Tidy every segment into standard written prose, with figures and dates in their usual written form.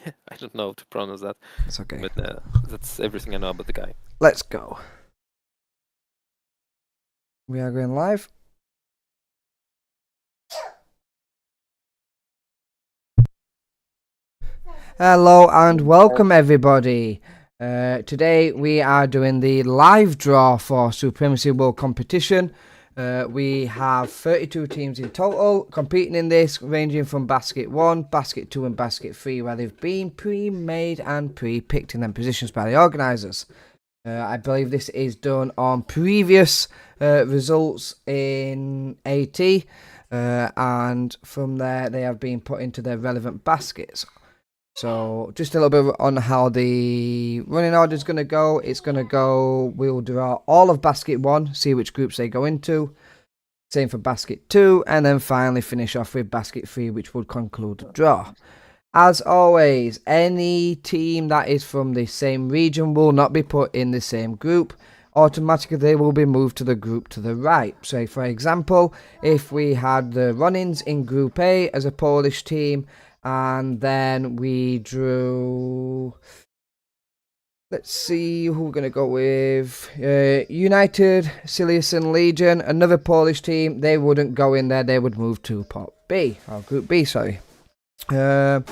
I don't know how to pronounce that, It's okay. but that's everything I know about the guy. Let's go. We are going live. Hello and welcome everybody. Today we are doing the live draw for Supremacy World Competition. We have 32 teams in total competing in this, ranging from Basket 1, Basket 2 and Basket 3, where they've been pre-made and pre-picked in their positions by the organisers. I believe this is done on previous results in AT, and from there they have been put into their relevant baskets. So just a little bit on how the running order is going to go. It's going to go, we'll draw all of basket 1, see which groups they go into. Same for basket 2, and then finally finish off with basket 3, which would conclude the draw. As always, any team that is from the same region will not be put in the same group. Automatically, they will be moved to the group to the right. So, for example, if we had the run-ins in Group A as a Polish team, and then we drew... Let's see who we're going to go with. United, Silesian Legion, another Polish team. They wouldn't go in there. They would move to Pot B, or Group B, sorry. And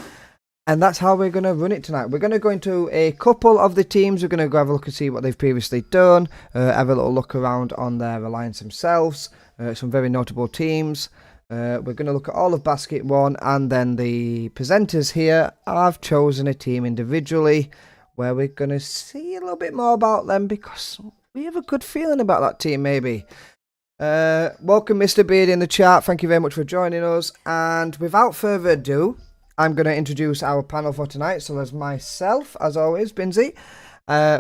that's how we're going to run it tonight. We're going to go into a couple of the teams. We're going to go have a look and see what they've previously done. Have a little look around on their alliance themselves. Some very notable teams. We're going to look at all of Basket 1. And then the presenters here have chosen a team individually, where we're going to see a little bit more about them, because we have a good feeling about that team, maybe. Welcome, Mr. Beard, in the chat. Thank you very much for joining us. And without further ado, I'm going to introduce our panel for tonight. So there's myself, as always, Binzi.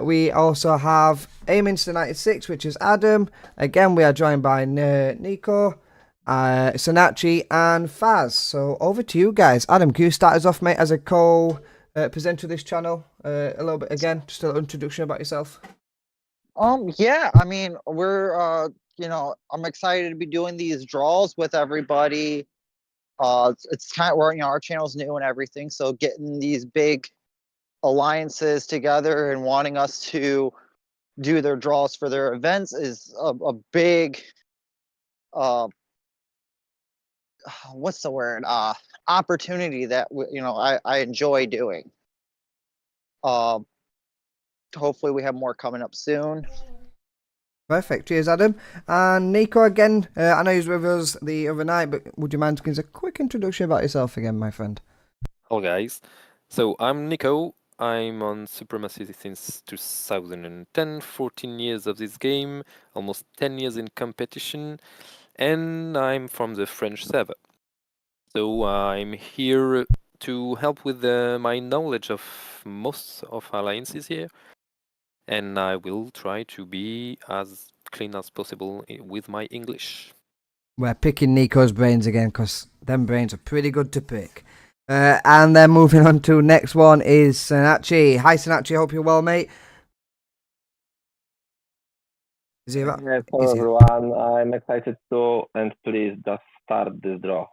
We also have Aminster 96, which is Adam. Again, we are joined by Nico, Sonachi, and Faz. So over to you guys. Adam, can you start us off, mate, as a presenter of this channel? A little bit again, just a little introduction about yourself. Yeah, I mean, we're I'm excited to be doing these draws with everybody. It's kind of where our channel's new and everything, so getting these big alliances together and wanting us to do their draws for their events is a big what's the word, opportunity that I enjoy doing. Hopefully we have more coming up soon. Perfect. Cheers, Adam. And Nico, again, I know you were with us the other night, but would you mind giving us a quick introduction about yourself again, my friend? Hello, guys. So I'm Nico. I'm on Supremacy since 2010, 14 years of this game, almost 10 years in competition, and I'm from the French server. So I'm here to help with my knowledge of most of alliances here, and I will try to be as clean as possible with my English. We're picking Nico's brains again, because them brains are pretty good to pick. And then moving on to next one is Sonachi. Hi, Sonachi. Hope you're well, mate. Is he about? Yes, hello everyone. I'm excited too, and please just start this draw.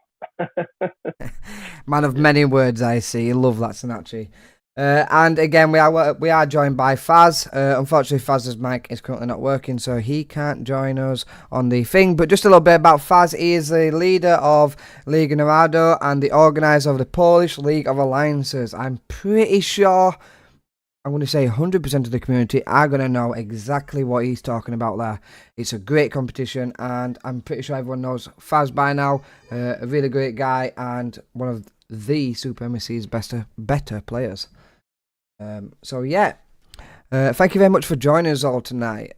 Man of many words, I see. Love that, Sonachi. And again, we are joined by Faz. Unfortunately, Faz's mic is currently not working, so he can't join us on the thing. But just a little bit about Faz. He is the leader of Liga Narado and the organizer of the Polish League of Alliances. I'm pretty sure, I'm going to say 100% of the community are going to know exactly what he's talking about there. It's a great competition, and I'm pretty sure everyone knows Faz by now. A really great guy, and one of the Supremacy's better players. So yeah, thank you very much for joining us all tonight.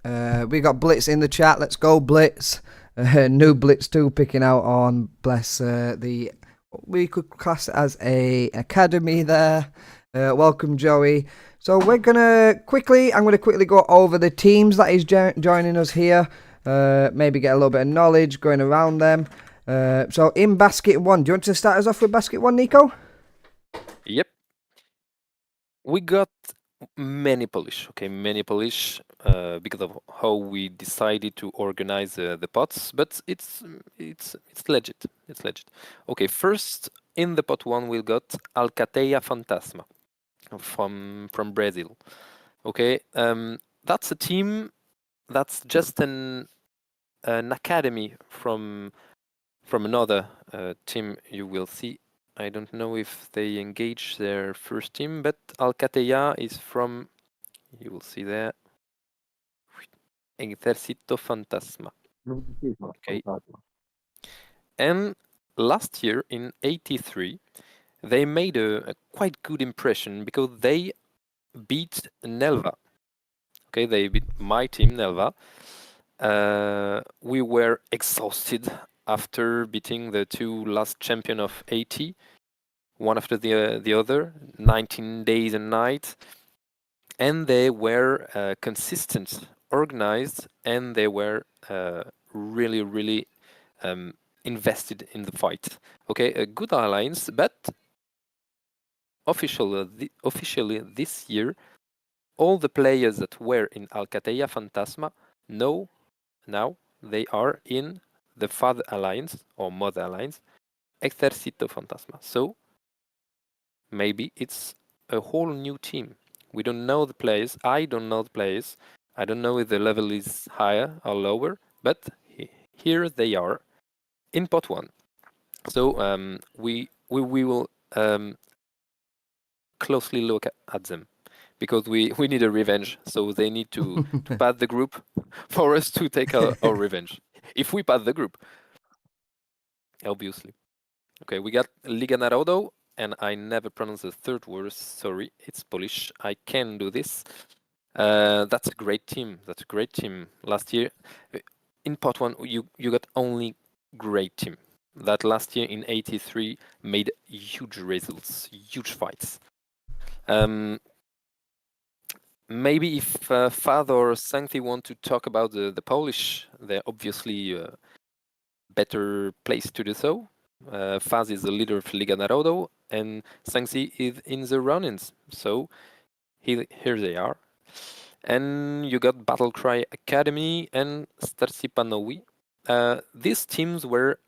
We got Blitz in the chat. Let's go, Blitz. New Blitz 2 picking out on, bless, the, we could class it as a academy there. Welcome, Joey. So I'm going to quickly go over the teams that is joining us here. Maybe get a little bit of knowledge going around them. So in basket 1, do you want to start us off with basket 1, Nico? Yep. We got many Polish, because of how we decided to organize the pots, but it's legit. It's legit. Okay, first in the pot 1 we got Alcatea Fantasma. from Brazil. Okay, that's a team that's just an academy from another team you will see. I don't know if they engage their first team, but Alcatea is from, you will see there, Ejército Fantasma. Okay. And last year in 83, they made a quite good impression because they beat Nelva. Okay, they beat my team, Nelva. We were exhausted after beating the two last champion of 80, one after the other, 19 days and nights. And they were consistent, organized, and they were really, really invested in the fight. Okay, a good alliance, but officially this year, all the players that were in Alcatea Fantasma know now they are in the Father Alliance or Mother Alliance, Ejército Fantasma. So maybe it's a whole new team. We don't know the players. I don't know the players. I don't know if the level is higher or lower, but here they are in pot one. So we will closely look at them because we need a revenge. So they need to pass the group for us to take our revenge. If we pass the group, obviously. Okay, we got Liga Narodow, and I never pronounce the third word. Sorry, it's Polish. I can do this. That's a great team. That's a great team. Last year, in pot one, you got only great team. That last year in 83 made huge results, huge fights. Maybe if Fad or Sancti want to talk about the Polish, they're obviously better place to do so. Faz is the leader of Liga Narodow, and Sancti is in the run-ins. So here they are. And you got Battlecry Academy and Starsi Panowi. These teams were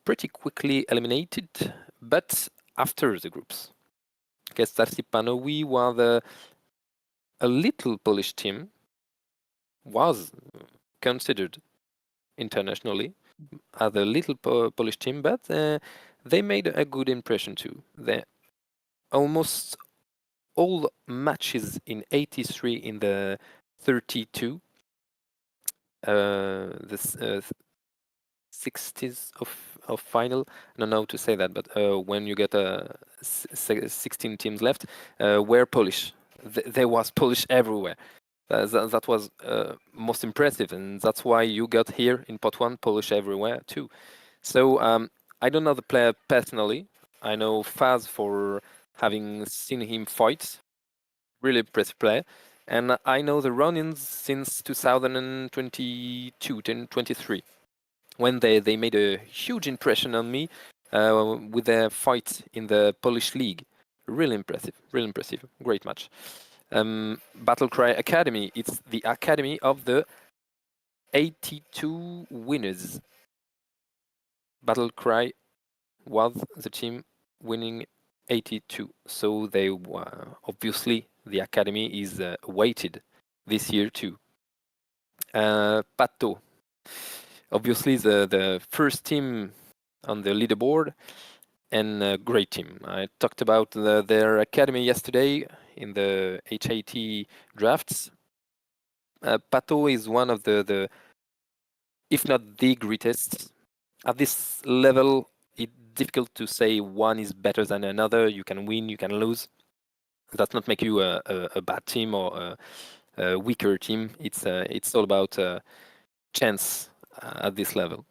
pretty quickly eliminated, but after the groups. Okay, Starsi Panowi was a little Polish team, was considered internationally as a little Polish team, but they made a good impression too. They almost all matches in 83 in the 32, the 60s of final. I don't know how to say that, but when you get 16 teams left, were Polish. There was Polish everywhere. That was most impressive, and that's why you got here in pot one Polish everywhere too. So I don't know the player personally. I know Faz for having seen him fight. Really impressive player. And I know the run-ins since 2022, 23, when they made a huge impression on me with their fight in the Polish league. Really impressive, great match. Battlecry Academy, it's the academy of the 82 winners. Battlecry was the team winning 82, so they were obviously the academy is weighted this year too. Pato, obviously the first team on the leaderboard and a great team. I talked about their academy yesterday in the HAT drafts. Pato is one of the if not the greatest at this level. It's difficult to say one is better than another. You can win, you can lose. Does not make you a bad team or a weaker team. It's all about chance at this level.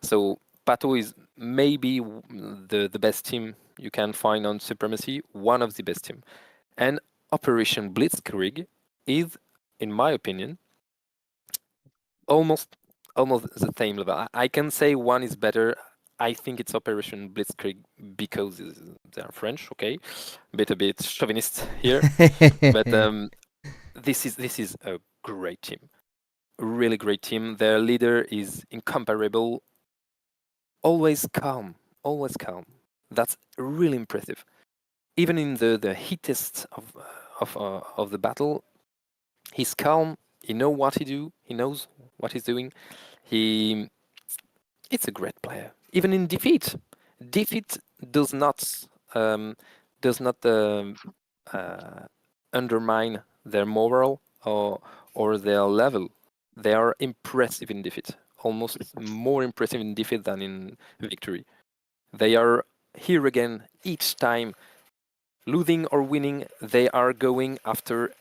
So Pato is maybe the best team you can find on Supremacy, one of the best team. And Operation Blitzkrieg is, in my opinion, almost the same level. I can say one is better. I think it's Operation Blitzkrieg because they are French. Okay, a bit chauvinist here, but this is a great team, a really great team. Their leader is incomparable, always calm. That's really impressive. even in the heatest of the battle, he's calm. He knows what he do. He knows what he's doing. It's a great player. Even in defeat does not um, does not undermine their moral or their level. They are impressive in defeat, almost more impressive in defeat than in victory. They are here again each time, losing or winning. They are going after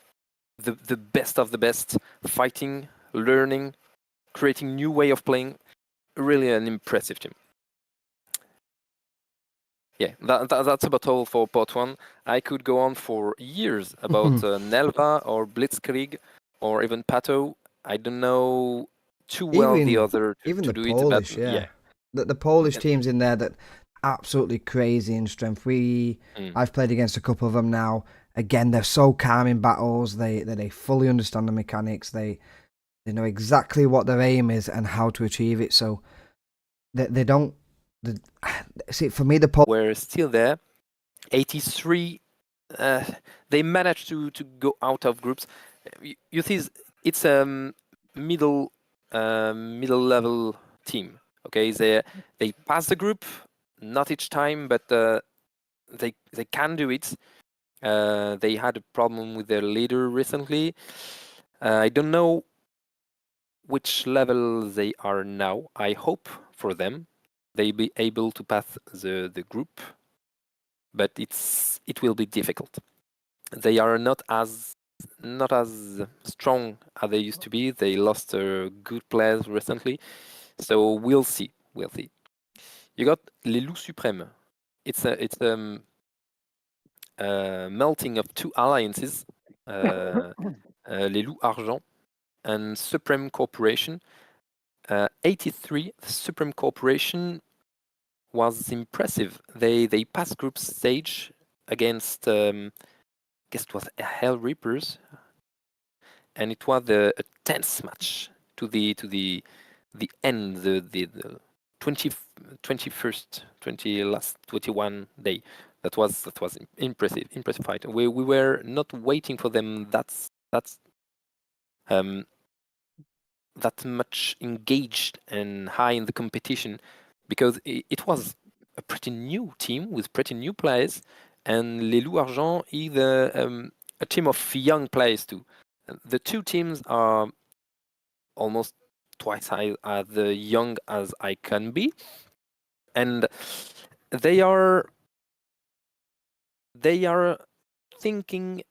the best of the best, fighting, learning, creating new way of playing. Really an impressive team. Yeah, that's about all for part one. I could go on for years about Nelva or Blitzkrieg or even Pato. I don't know too well the other even to the do Polish, it, but yeah. The Polish teams in there that absolutely crazy in strength. I've played against a couple of them now. Again, they're so calm in battles. They fully understand the mechanics. They know exactly what their aim is and how to achieve it. So they don't. See, for me, the Polish were still there. 83. They managed to go out of groups. You see, it's a middle level team. Okay, they pass the group, not each time, but they can do it. They had a problem with their leader recently. I don't know which level they are now. I hope for them they be able to pass the group, but it will be difficult. They are not as strong as they used to be. They lost good players recently, so we'll see. We'll see. You got Les Loups Suprêmes. It's a melting of two alliances, Les Loups Argent and Supreme Corporation. 83, the Supreme Corporation was impressive. They passed group stage against, I guess it was Hell Reapers, and it was a tense match to the end, the 21st, 21 day. That was impressive fight. We were not waiting for them. That's that much engaged and high in the competition, because it was a pretty new team with pretty new players, and Les Loups Argent is a team of young players too. The two teams are almost twice as young as I can be, and they are thinking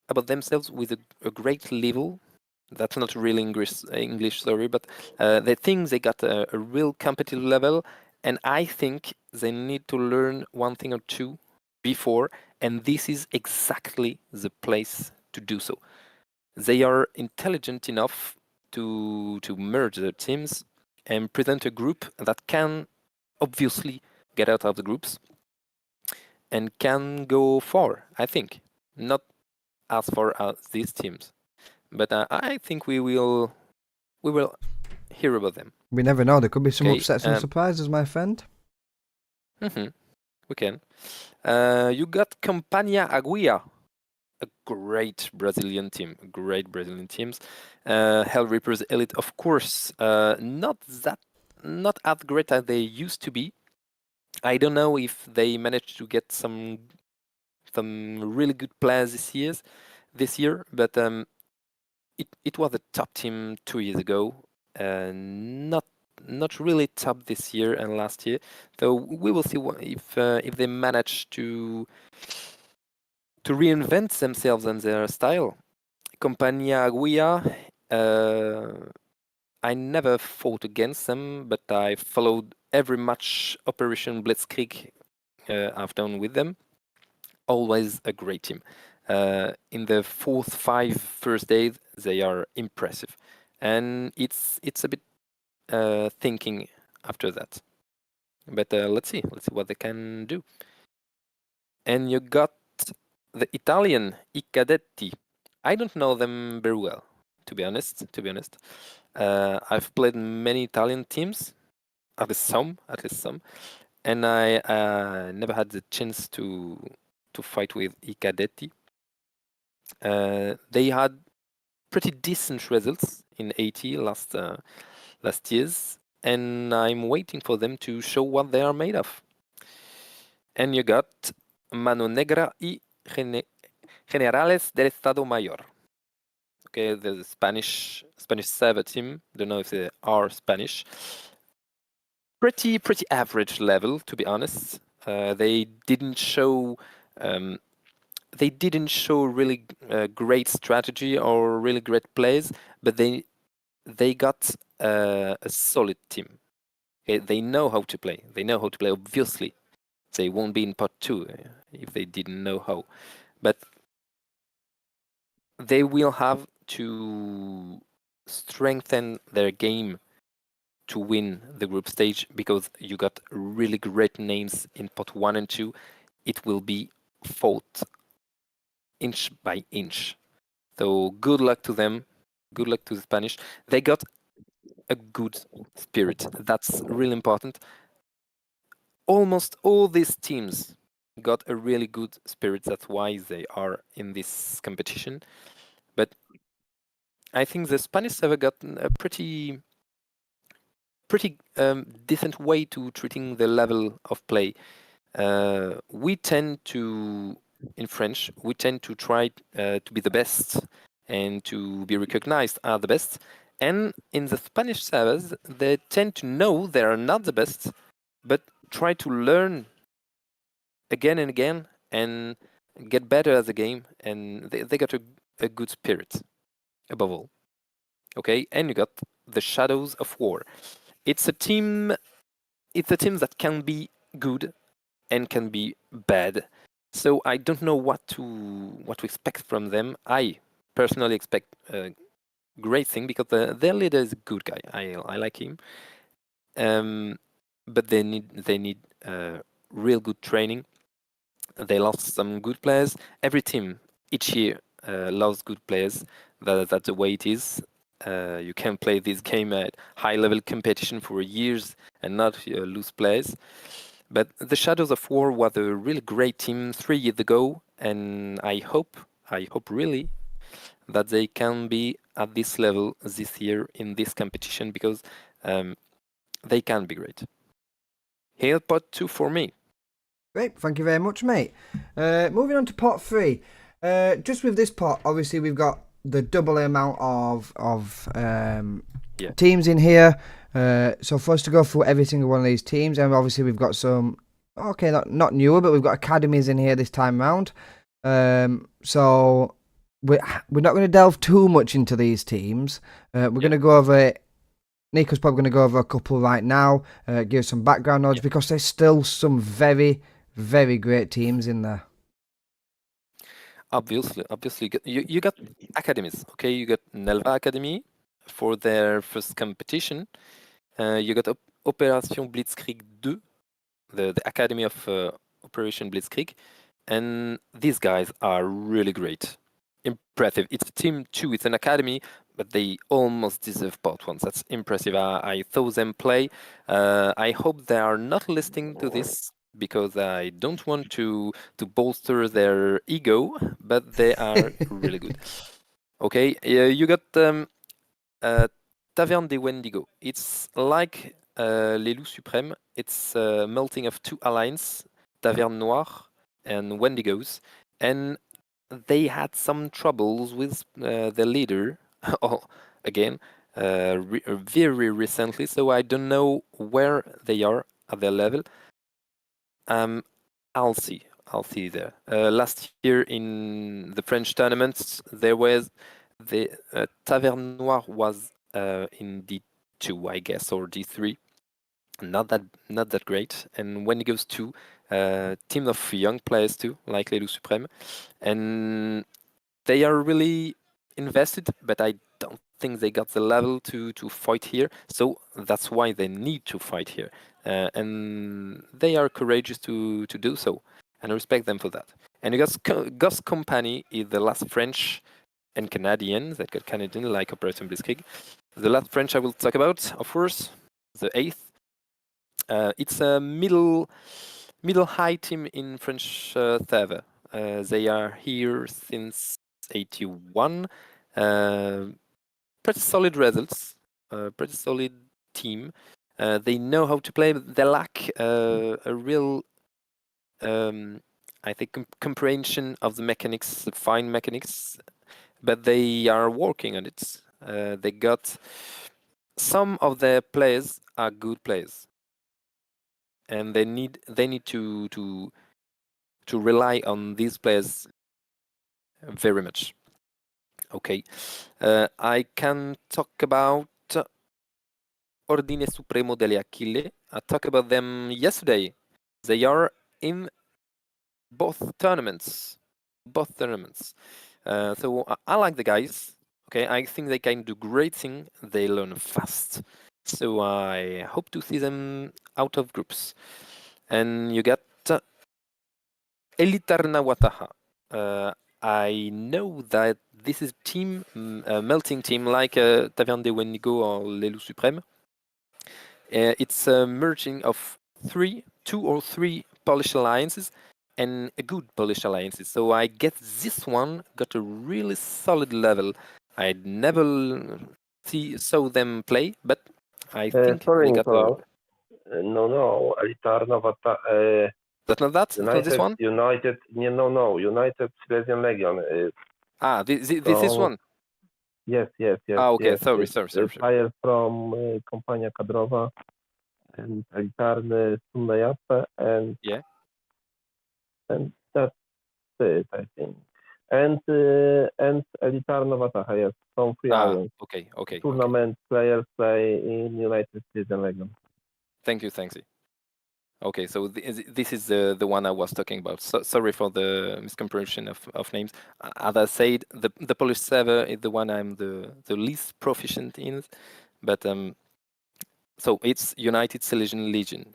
about themselves with a great level. That's not really English, sorry, but they think they got a real competitive level, and I think they need to learn one thing or two before, and this is exactly the place to do so. They are intelligent enough to merge their teams and present a group that can obviously get out of the groups and can go far, I think. Not as far as these teams, but I think we will hear about them. We never know. There could be some upsets and surprises, my friend. We can. You got Companhia Aguia, a great Brazilian team. Great Brazilian teams. Hell Reapers Elite, of course, not as great as they used to be. I don't know if they managed to get some really good players this year, but it was a top team 2 years ago. Not really top this year and last year. So we will see if they manage to reinvent themselves and their style. Compagnia Aguia, I never fought against them, but I followed every match Operation Blitzkrieg I've done with them. Always a great team. In the 4th, 5 first days, they are impressive, and it's a bit thinking after that. But let's see what they can do. And you got the Italian I Cadetti. I don't know them very well, to be honest. I've played many Italian teams, at least some, and I never had the chance to to fight with Icadetti. They had pretty decent results in AT last years, and I'm waiting for them to show what they are made of. And you got Mano Negra y Generales del Estado Mayor. Okay, the Spanish server team. Don't know if they are Spanish. Pretty average level, to be honest. They didn't show really great strategy or really great plays, but they got a solid team. Okay, they know how to play. Obviously, they won't be in pot 2 if they didn't know how. But they will have to strengthen their game to win the group stage, because you got really great names in pot 1 and 2. It will be fought inch by inch. So good luck to them. Good luck to the Spanish. They got a good spirit. That's really important. Almost all these teams got a really good spirit. That's why they are in this competition. But I think the Spanish server got a pretty decent way to treating the level of play. We tend to, in French, try to be the best and to be recognized as the best. And in the Spanish servers, they tend to know they are not the best, but try to learn again and again and get better at the game. And they got a good spirit, above all. Okay, and you got the Shadows of War. It's a team that can be good and can be bad. So I don't know what to expect from them. I personally expect a great thing, because their leader is a good guy. I like him. But they need real good training. They lost some good players. Every team each year lost good players. That's the way it is. You can play this game at high level competition for years and not lose players. But the Shadows of War was a really great team 3 years ago, and I hope really that they can be at this level this year in this competition, because they can be great. Here, pot 2 for me. Great, thank you very much, mate. Moving on to pot 3. Just with this pot, obviously we've got the double amount of teams in here. So for us to go through every single one of these teams, and obviously we've got some, not newer, but we've got academies in here this time round. So we're not going to delve too much into these teams. We're going to go over it. Nico's probably going to go over a couple right now, give some background knowledge, because there's still some very, very great teams in there. Obviously, you got academies. Okay, you got Nelva Academy for their first competition. You got Operation Blitzkrieg 2, the academy of Operation Blitzkrieg, and these guys are really great, impressive. It's team 2. It's an academy, but they almost deserve pot 1. That's impressive. I saw them play. I hope they are not listening to this, because I don't want to bolster their ego, but they are really good. Okay, you got Taverne des Wendigo. It's like Les Loups Suprêmes. It's a melting of 2 alliances, Taverne Noire and Wendigos, and they had some troubles with the leader again very recently, so I don't know where they are at their level. I'll see there. Last year in the French tournaments, there was the Taverne Noire was in D2, I guess, or D3. Not that great. And when it goes to team of young players too, like Les Loups Suprêmes, and they are really invested, but I don't think they got the level to fight here. So that's why they need to fight here, and they are courageous to do so, and I respect them for that. And you got Ghost Company is the last French and Canadian that got Canadian, like Operation Blitzkrieg. The last French I will talk about, of course, the 8th. It's a middle high team in French server. They are here since 81. Pretty solid results. Pretty solid team. They know how to play, but they lack a real, I think, comprehension of the mechanics, the fine mechanics. But they are working on it. They got some of their players are good players, and they need to rely on these players very much. Okay, I can talk about Ordine Supremo delle Aquile. I talked about them yesterday. They are in both tournaments. So I like the guys. Okay, I think they can do great thing. They learn fast. So I hope to see them out of groups. And you got Elitarna Wataha. I know that this is team, a melting team like Taverne de Wendigo or Lelu Supreme. It's a merging of two or three Polish alliances and a good Polish alliances. So I guess this one got a really solid level. I'd never saw them play, but I think Sorry, they got a... Nicolas. No, Elitarna Wataha. That's not that? Not this one? United, no. United Silesian Legion. This is one? Yes. Okay, yes. sorry. Players from Kompania Kadrowa and Elitarny Sundajape and Yeah. And that's it, I think. And Elitarna Wataha, yes, from Free Alliance. Okay. Tournament players play in United Silesian Legion. Thank you. Okay, so this is the one I was talking about. So, sorry for the miscomprehension of names. As I said, the Polish server is the one I'm the least proficient in, but so it's United Silesian Legion.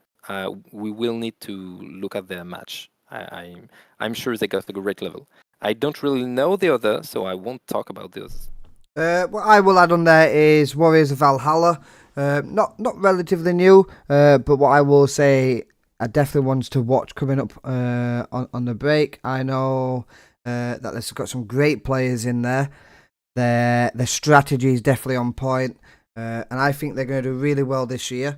We will need to look at their match. I'm sure they got a great level. I don't really know the other, so I won't talk about those. What I will add on there is Warriors of Valhalla. Not relatively new, but what I will say, are definitely ones to watch coming up on the break. I know that they've got some great players in there. Their strategy is definitely on point, and I think they're going to do really well this year.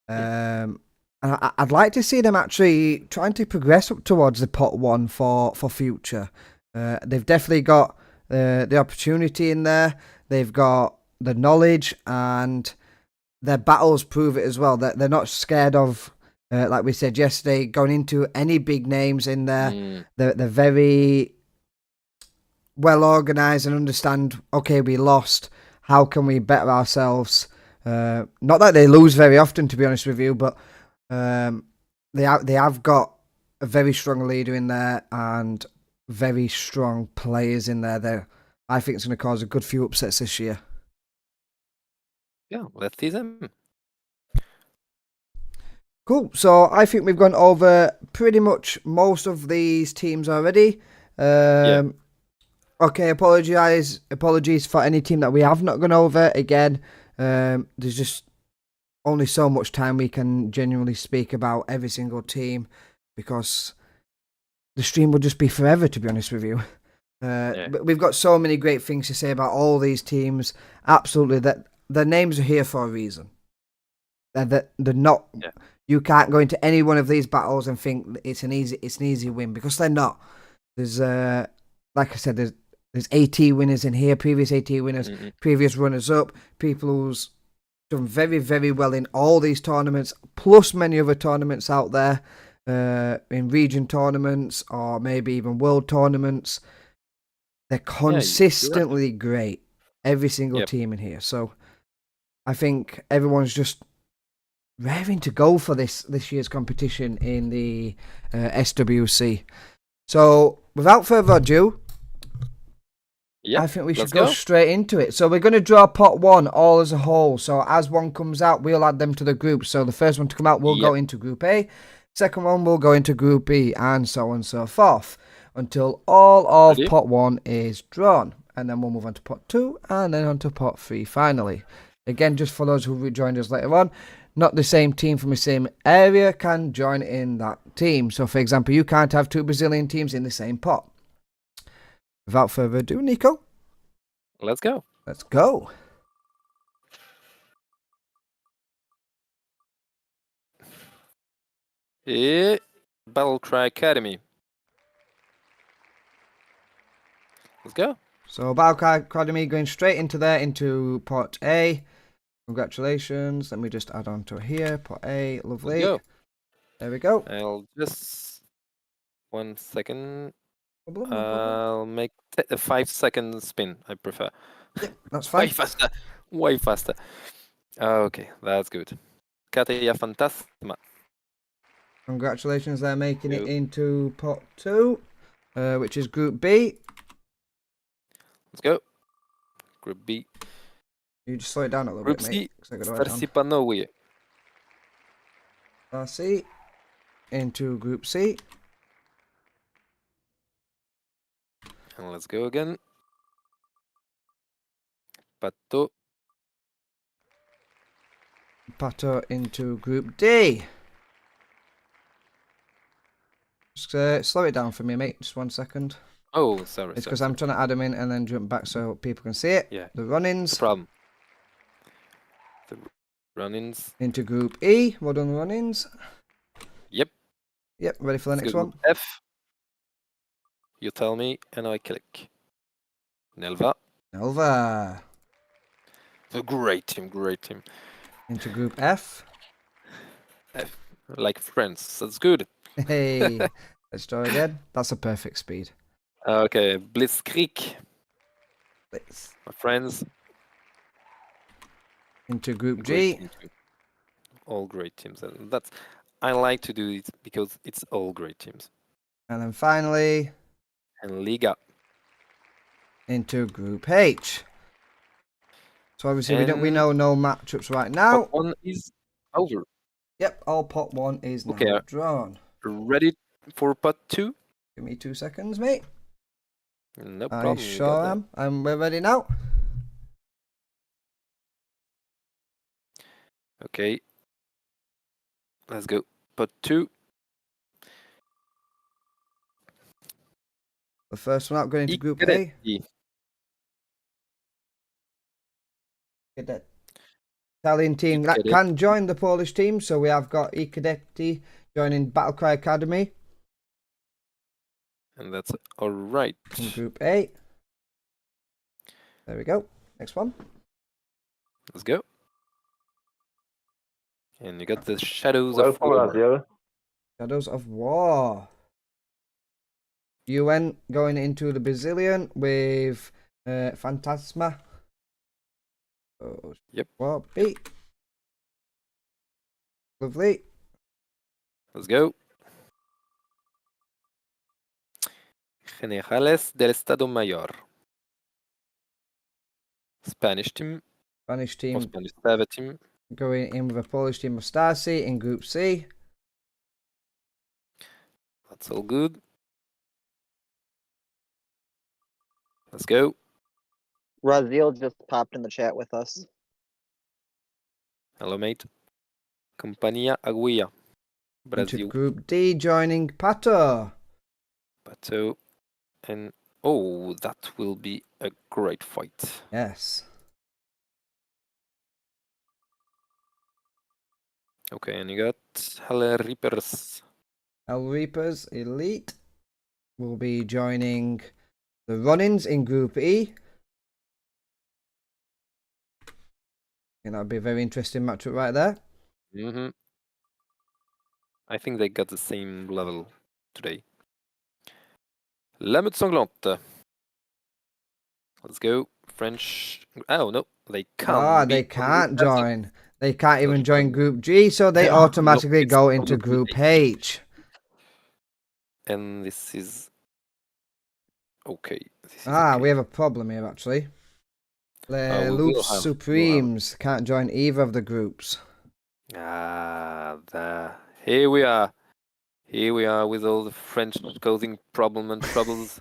And I'd like to see them actually trying to progress up towards the pot one for future. They've definitely got the opportunity in there. They've got the knowledge, and their battles prove it as well. That they're not scared of, like we said yesterday, going into any big names in there. They're very well organised and understand, okay, we lost. How can we better ourselves? Not that they lose very often, to be honest with you, but they have got a very strong leader in there and very strong players in there. I think it's going to cause a good few upsets this year. Yeah, let's see them. Cool. So I think we've gone over pretty much most of these teams already. Okay, apologies for any team that we have not gone over. Again, there's just only so much time we can genuinely speak about every single team, because the stream would just be forever, to be honest with you. But we've got so many great things to say about all these teams. Absolutely, that their names are here for a reason. They're not. Yeah. You can't go into any one of these battles and think it's an easy win, because they're not. There's like I said, there's AT winners in here, previous AT winners, previous runners up, people who's done very, very well in all these tournaments, plus many other tournaments out there, in region tournaments or maybe even world tournaments. They're consistently great, every single team in here. So I think everyone's just raring to go for this year's competition in the SWC. So without further ado, I think we should go straight into it. So we're going to draw pot one all as a whole. So as one comes out, we'll add them to the group. So the first one to come out will go into Group A. Second one will go into Group B, and so on and so forth, until all of pot one is drawn. And then we'll move on to pot two, and then on to pot three finally. Again, just for those who rejoined us later on, not the same team from the same area can join in that team. So, for example, you can't have two Brazilian teams in the same pot. Without further ado, Nico, Let's go. let's go. Battle Cry Academy. Let's go. So, Battlecry Academy going straight into there, into pot A. Congratulations. Let me just add on to here. Pot A. Lovely. Let's go. There we go. I'll just 1 second. No problem, no problem. I'll make a 5 second spin. I prefer. That's Way fine. faster. Way faster. Okay, that's good. Kateya Fantasma. Congratulations, they're making it Yep. into pot 2, which is Group B. Let's go. Group B. You just slow it down a little Group bit, C. mate. 'Cause I gotta write down. Starsipanowie. C into Group C. And let's go again. Pato. Pato into Group D. Just slow it down for me, mate. Just 1 second. Oh, sorry. It's sorry, because I'm trying to add them in and then jump back so people can see it. Yeah. The No run-ins problem. The run-ins. into Group E. Well done, run-ins. Yep. Yep, ready for the Let's next go one? Group F. You tell me and I click. Nelva. Nova. A great team, great team. Into Group F. Like friends. That's good. Hey, let's try again. That's a perfect speed. Okay, Blitzkrieg. Let's My friends. into Group Great G. team too. All great teams. And that's I like to do it because it's all great teams. And then finally And Liga. into Group H. So obviously we And know no matchups right now. Pot 1 is over. Yep, all pot 1 is now Okay. drawn. Ready for pot 2? Give me 2 seconds, mate. No I problem. you sure got that. am. We're ready now. Okay. Let's go. Pot 2. The first one out going into Group A. Ikeretti. Cadet. Italian team that Ikeretti. can join the Polish team. So we have got Ikedetti joining Battlecry Academy And that's all right. in Group A. There we go. Next one. Let's go. And you got the Shadows of Welcome, War. Raziel. Shadows of War. UN going into the Brazilian with Fantasma. Oh, Yep. War B. Lovely. Let's go. Generales del Estado Mayor. Spanish team. Spanish Or team Spanish Sava team. going in with a Polish team of Stasi in Group C. That's all good. Let's go. Raziel just popped in the chat with us. Hello, mate. Companhia Aguia. Into Brazil. Group D joining Pato. Pato. And oh, that will be a great fight. Yes. Okay, and you got Hell Reapers. El Reapers Elite will be joining the run-ins in Group E. And that'll be a very interesting matchup right there. Mm-hmm. I think they got the same level today. La Meute Sanglante. Let's go. French. Oh, no. They can't. They can't join. They can't even join join. Group G, so they They are automatically locked go into into Group Group H. And this is. Okay. This is We okay. have a problem here actually. we The will Loop have- we'll have- Supremes can't join either of the groups. Here we are. Here we are with all the French causing problem and troubles.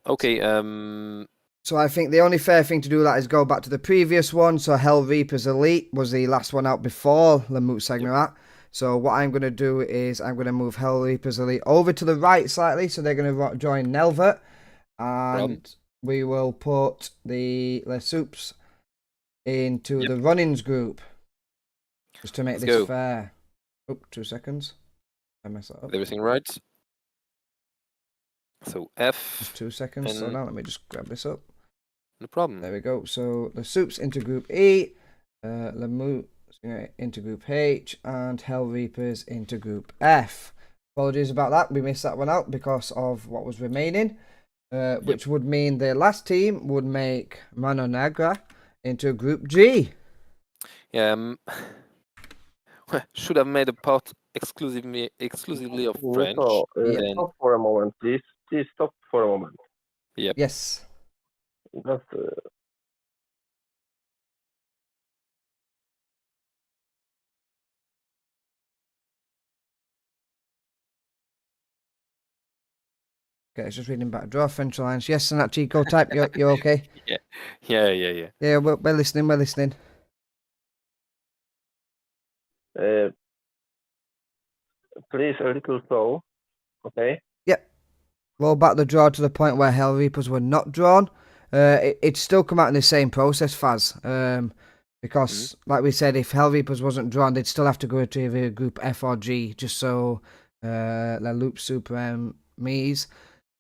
Okay. So I think the only fair thing to do that is go back to the previous one. So Hell Reapers Elite was the last one out before Lemut Sagnarat. So what I'm going to do is I'm going to move Hell Reapers Elite over to the right slightly. So they're going to join Nelvet. And we will put the Les Soups into the Runnings group. Just to make this fair. Oh, 2 seconds. I messed that up. Everything right? So F. Just 2 seconds. So now let me just grab this up. No problem. There we go. So the Soups into Group E, Lemut into Group H, and Hell Reapers into Group F. Apologies about that. We missed that one out because of what was remaining, which would mean the last team would make Mano Negra into Group G. Yeah. Should have made a part exclusively of French. Nico, stop for a moment, please. Please stop for a moment. Yep. Yes. Just, Okay, it's just reading back. Draw French lines. Yes, and that Chico type. You're okay? Yeah. Yeah, we're listening. We're listening. please, a little slow, okay? Yep. Roll back the draw to the point where Hell Reapers were not drawn. It'd still come out in the same process, Faz. Because, like we said, if Hell Reapers wasn't drawn, they'd still have to go to either Group F or G, just so La Loop Supremacy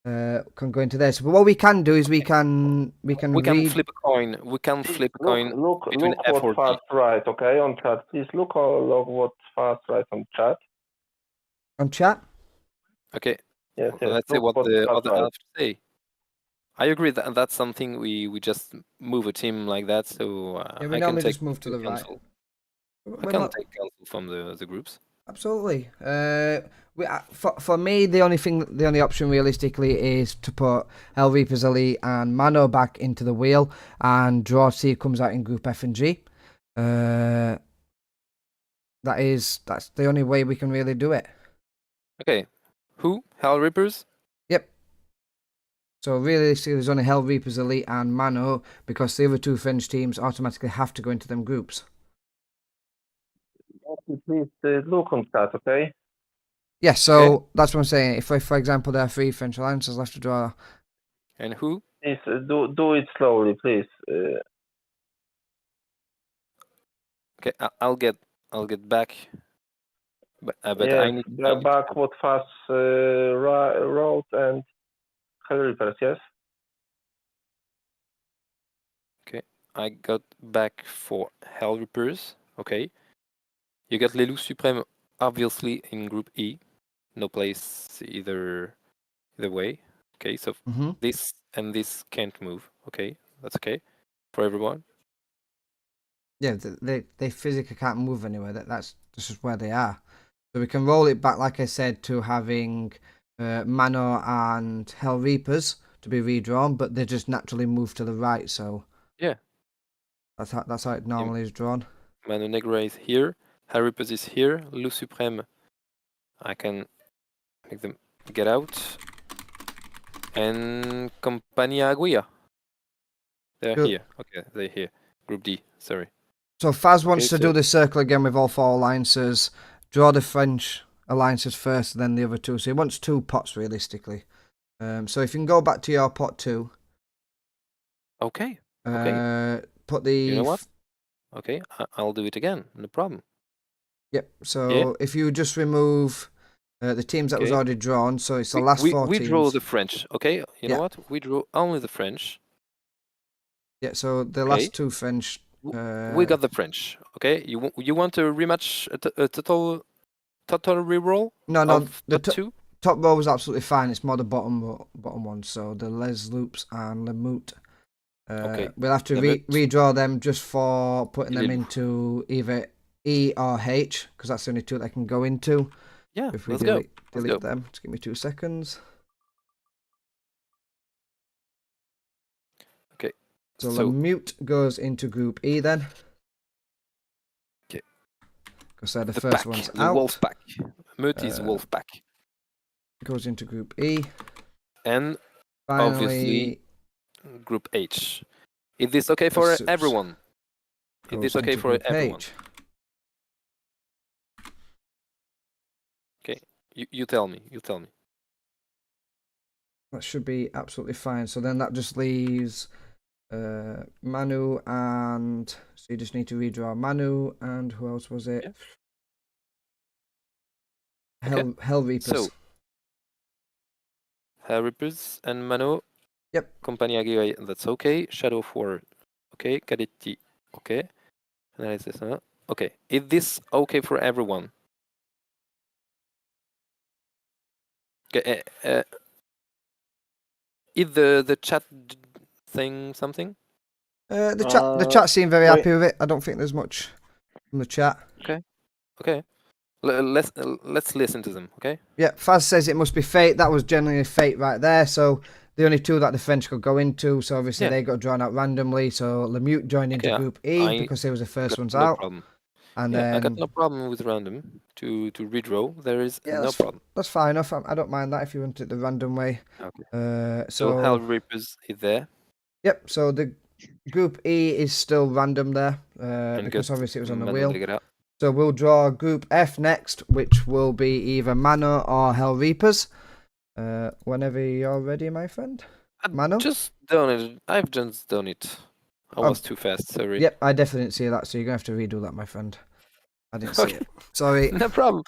can go into there. So, but what we can do is we can flip a coin. We can flip a coin between look F or what G. fast right, okay, on chat. Please look what fast right on chat. On chat? Okay. Yes. Let's see look what the fast other right. have to say. I agree that that's something we just move a team like that, so Yeah, we I normally can take just move to the right. counsel. I can take counsel from the groups. Absolutely. For me, the only option realistically is to put Hell Reapers Elite and Mano back into the wheel and draw to see who comes out in Group F and G. That's the only way we can really do it. Okay. Who? Hell Reapers? Yep. So realistically, there's only Hell Reapers Elite and Mano because the other two French teams automatically have to go into them groups. Please look on chat, okay? Yeah, so that's what I'm saying. If, for example, there are 3 French alliances left to draw. And who? Please do it slowly, please. Okay, I'll get back. But yes, I need back what fast wrote and Hell Reapers, yes? Okay, I got back for Hell Reapers. Okay. You got Les Loups Suprêmes obviously in Group E. No place either way. Okay, so this and this can't move. Okay, that's okay for everyone. Yeah, they physically can't move anywhere. That's just where they are. So we can roll it back, like I said, to having Mano and Hell Reapers to be redrawn, but they just naturally move to the right. So yeah, that's how it normally is drawn. Mano Negra is here. Hell Reapers is here. Loups Suprêmes, I can make them get out. And Compagnia Aguilla. They're here. Okay, they're here. Group D, sorry. So Faz wants to do the circle again with all 4 alliances. Draw the French alliances first, then the other 2. So he wants 2 pots realistically. So if you can go back to your pot 2. Okay. Put the. You know what? Okay, I'll do it again. No problem. Yep. So if you just remove the teams that was already drawn, so it's the last 4 teams. We draw the French. Okay. You know what? We draw only the French. Yeah. So the last 2 French. We got the French. Okay. You want a rematch? A total reroll? No. The two. Top row was absolutely fine. It's more the bottom one. So the Les Loops and Lemut. We'll have to redraw them just for putting them into either E or H, because that's the only 2 they can go into. Yeah, if we let's delete them. Just give me 2 seconds. Okay. So Lemut goes into Group E then. Okay. Because they're the first pack, ones the out. Wolf pack. Mut is Wolf pack. Goes into Group E. And finally, obviously Group H. Is this okay for Soups everyone? Is goes this okay into for Group everyone? H. Okay, you tell me. You tell me. That should be absolutely fine. So then that just leaves Manu and so you just need to redraw Manu and who else was it? Yeah. Okay. Hell Reapers. So Hell Reapers and Mano. Yep. Compagnia Guerrier, that's okay. Shadow of War, okay. Cadetti, okay. Analysis, okay. Is this okay for everyone? Okay. Is the chat saying something? The chat seemed very happy with it. I don't think there's much from the chat. Okay. Let's listen to them, okay? Yeah, Faz says it must be fate. That was generally fate right there. So the only two that the French could go into. So obviously they got drawn out randomly. So Lemieux joined into Group E because he was the first ones out. Problem. And yeah, then I got no problem with random to redraw. There is no problem. That's fine enough. I don't mind that if you want it the random way. Okay. So Hell Reapers is there. Yep. So the Group E is still random there because obviously it was on the wheel. So we'll draw Group F next, which will be either Mana or Hell Reapers. Whenever you're ready, my friend. Mano? I've just done it. I was too fast, sorry. Yep, I definitely didn't see that, so you're going to have to redo that, my friend. I didn't see it. Sorry. No problem.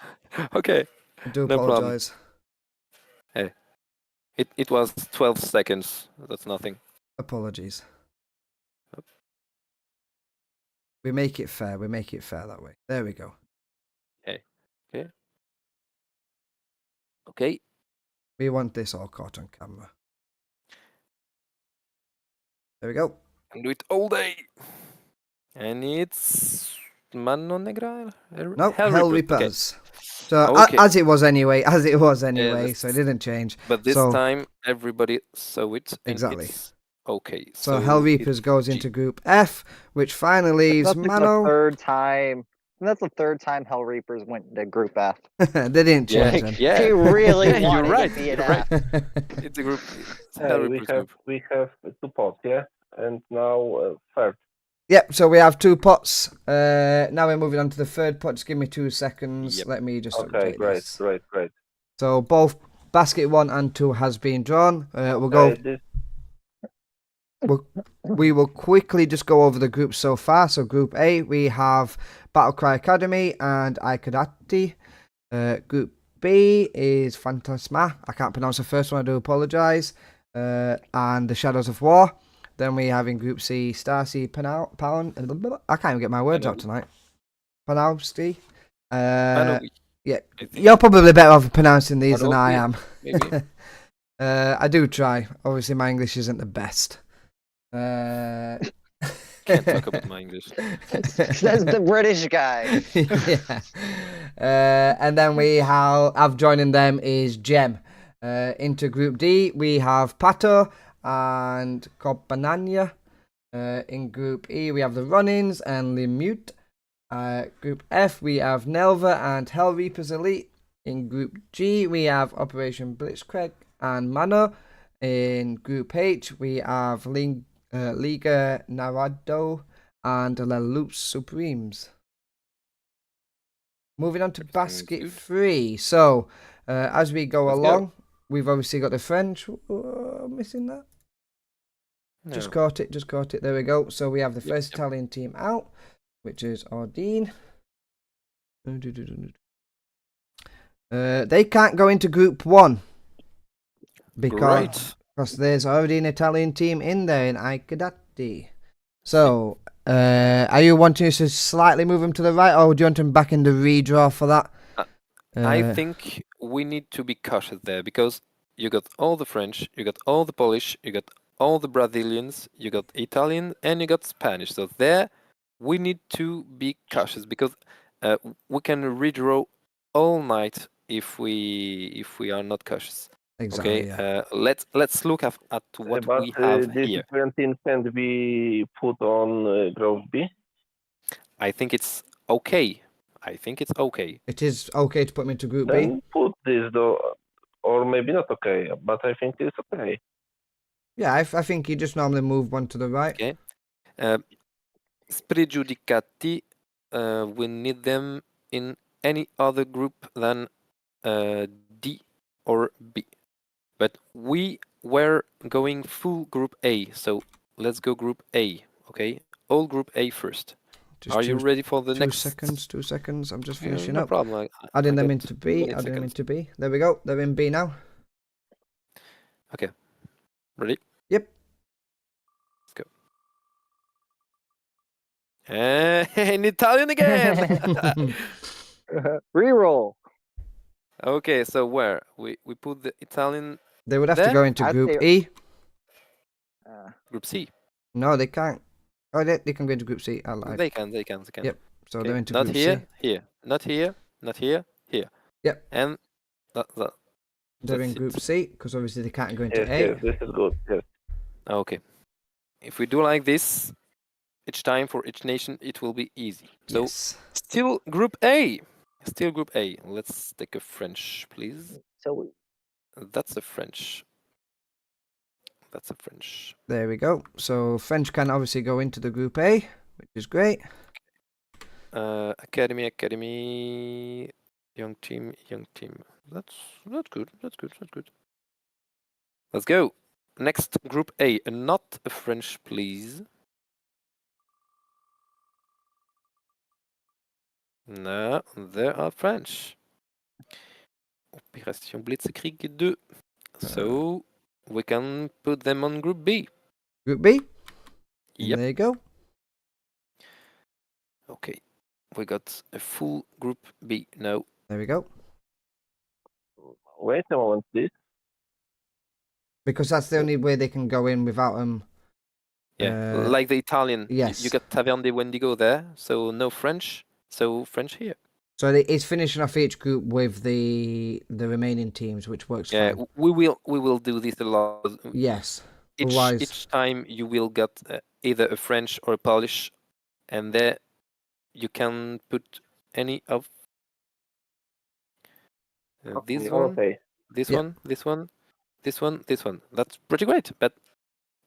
Okay. I do apologise. Hey. It was 12 seconds. That's nothing. Apologies. We make it fair. We make it fair that way. There we go. Okay. We want this all caught on camera. There we go. Can do it all day. And it's Mano Negra? No, Hell Reapers. Okay. So as it was anyway, so it didn't change. But this time everybody saw it. Exactly. It's okay. So Hell Reapers goes into Group F, which finally leaves Mano. That's the third time Hell Reapers went into Group F. They didn't change them. Yeah. He really wanted you're right. to be in You're F. right. It's a group. We have 2 pots, yeah? And now third. Yep, so we have 2 pots. Now we're moving on to the third pot. Just give me 2 seconds. Yep. Let me just update this. Great. So both basket 1 and 2 has been drawn. We'll go. We will quickly just go over the groups so far. So Group A, we have Battlecry Academy and Aikadati. Group B is Phantasma. I can't pronounce the first one. I do apologise. And the Shadows of War. Then we have in Group C, Starsea, Pound. I can't even get my words out tonight. Panowski. Yeah, you're probably better off pronouncing these than I am. Maybe. I do try. Obviously, my English isn't the best. Can't talk about my English. That's the British guy. Yeah. And then we have joining them is Gem. Into Group D, we have Pato and Copanania. In Group E, we have the Run-Ins and Limute. Group F, we have Nelva and Hell Reapers Elite. In Group G, we have Operation Blitzkrieg and Mano. In Group H, we have Liga Narado and La Loops Supremes. Moving on to basket 3. So, as we go along, we've obviously got the French. Missing that. No. Just caught it. There we go. So we have the first Italian team out, which is Ordine. They can't go into Group 1 because there's already an Italian team in there in Aikadati. So, are you wanting us to slightly move them to the right, or do you want them back in the redraw for that? I think we need to be cautious there because you got all the French, you got all the Polish, you got all the Brazilians, you got Italian, and you got Spanish. So there, we need to be cautious because we can redraw all night if we are not cautious. Exactly. Okay. Yeah. Let's look at what we have here. This team can be put on Group B. I think it's okay. It is okay to put them into Group then B. Put this though, or maybe not okay, but I think it's okay. Yeah, I think you just normally move one to the right. Okay. Spregiudicati, we need them in any other group than D or B. But we were going full group A, so let's go group A, okay? All group A first. Just Are you ready for the 2 next? seconds, 2 seconds. I'm just Yeah, finishing no up. problem. Adding them got into B, 20 adding them seconds. into B. There we go. They're in B now. Okay. Ready? Yep. Let's go. In Italian again! Reroll. Okay, so where? We put the Italian They would have to there? go into I'd Group say- E. Group C. No, they can't. Oh, they can go into Group C. I lied. They can. Yep. So Okay, they're into not Group here, C. here, not here, not here, here. Yep. And They're that's in it. Group C because obviously they can't go into Yes, A. yes, this is good. Yes. Okay. If we do like this, each time for each nation, it will be easy. So Yes. still Group A. Still Group A. Let's take a French, please. So That's a French. That's a French. There we go. So French can obviously go into the Group A, which is great. Academy. Young team. That's good. That's good. Let's go. Next, Group A. Not a French, please. No, they are French. Opération Blitzkrieg 2. So we can put them on Group B. Group B. And Yep. there you go. Okay. We got a full Group B now. There we go. Wait a moment, please. Because that's the only way they can go in without them. Yeah, like the Italian. yes. You got Taverne de Wendigo there, so no French. So French here. So it's finishing off each group with the remaining teams, which works Yeah, fine. we will do this a lot. Yes. Each Otherwise, time you will get either a French or a Polish, and there you can put any of this one, Okay. this Yep. one, this one, this one, this one. That's pretty great. But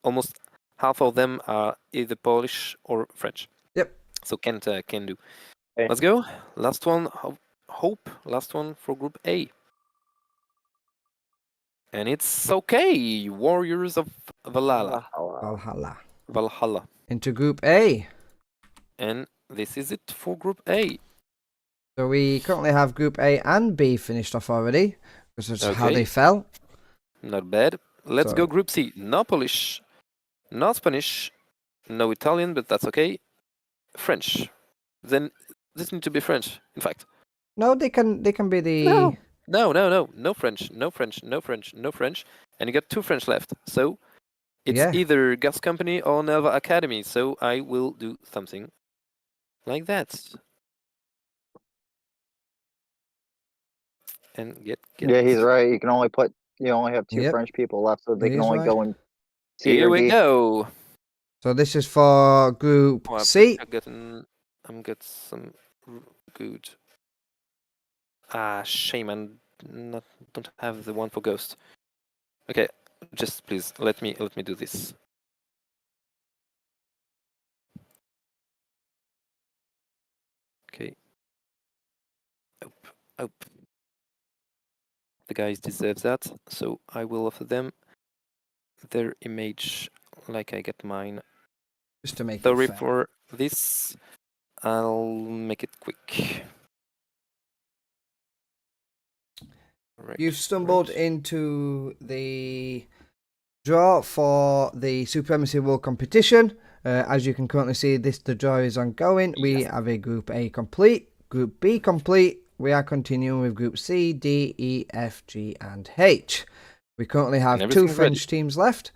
almost half of them are either Polish or French. Yep. So can do. Okay. Let's go. Last one. Hope. Last one for Group A. And it's okay. Warriors of Valhalla. Valhalla. Into Group A. And this is it for Group A. So we currently have Group A and B finished off already, because that's how Okay. they fell. Not bad. Let's So- go Group C. No Polish, no Spanish, no Italian, but that's okay. French. Then this needs to be French, in fact. No, they can be the No. No French, no French. And you got 2 French left. So it's Yeah. either Gas Company or Nova Academy. So I will do something like that. And get yeah, he's right. You only have 2 Yep. French people left, so they He can is only right. go in C Here or we D. go. So this is for Group Oh, C. I'm got some good. Shame I don't have the one for Ghost. Okay, just please let me do this. Okay. Oh. The guys deserve that, so I will offer them their image like I get mine. Just to make Sorry it fair. for this. I'll make it quick. Right, You've stumbled right. into the draw for the Supremacy World Competition. As you can currently see, the draw is ongoing. We Yes. have a Group A complete, Group B complete. We are continuing with Group C, D, E, F, G, and H. We currently have 2 everything's French teams left.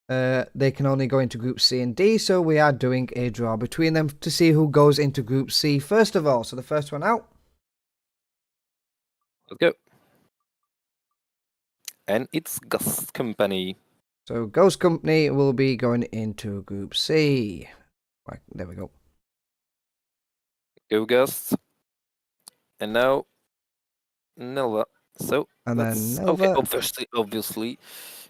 They can only go into Group C and D, so we are doing a draw between them to see who goes into Group C first of all. So the first one out. Let's go. And it's Gas Company. So Ghost Company will be going into Group C. Right, there we go. Go Gas. And now Nova. So And then that's Nova. okay. Obviously,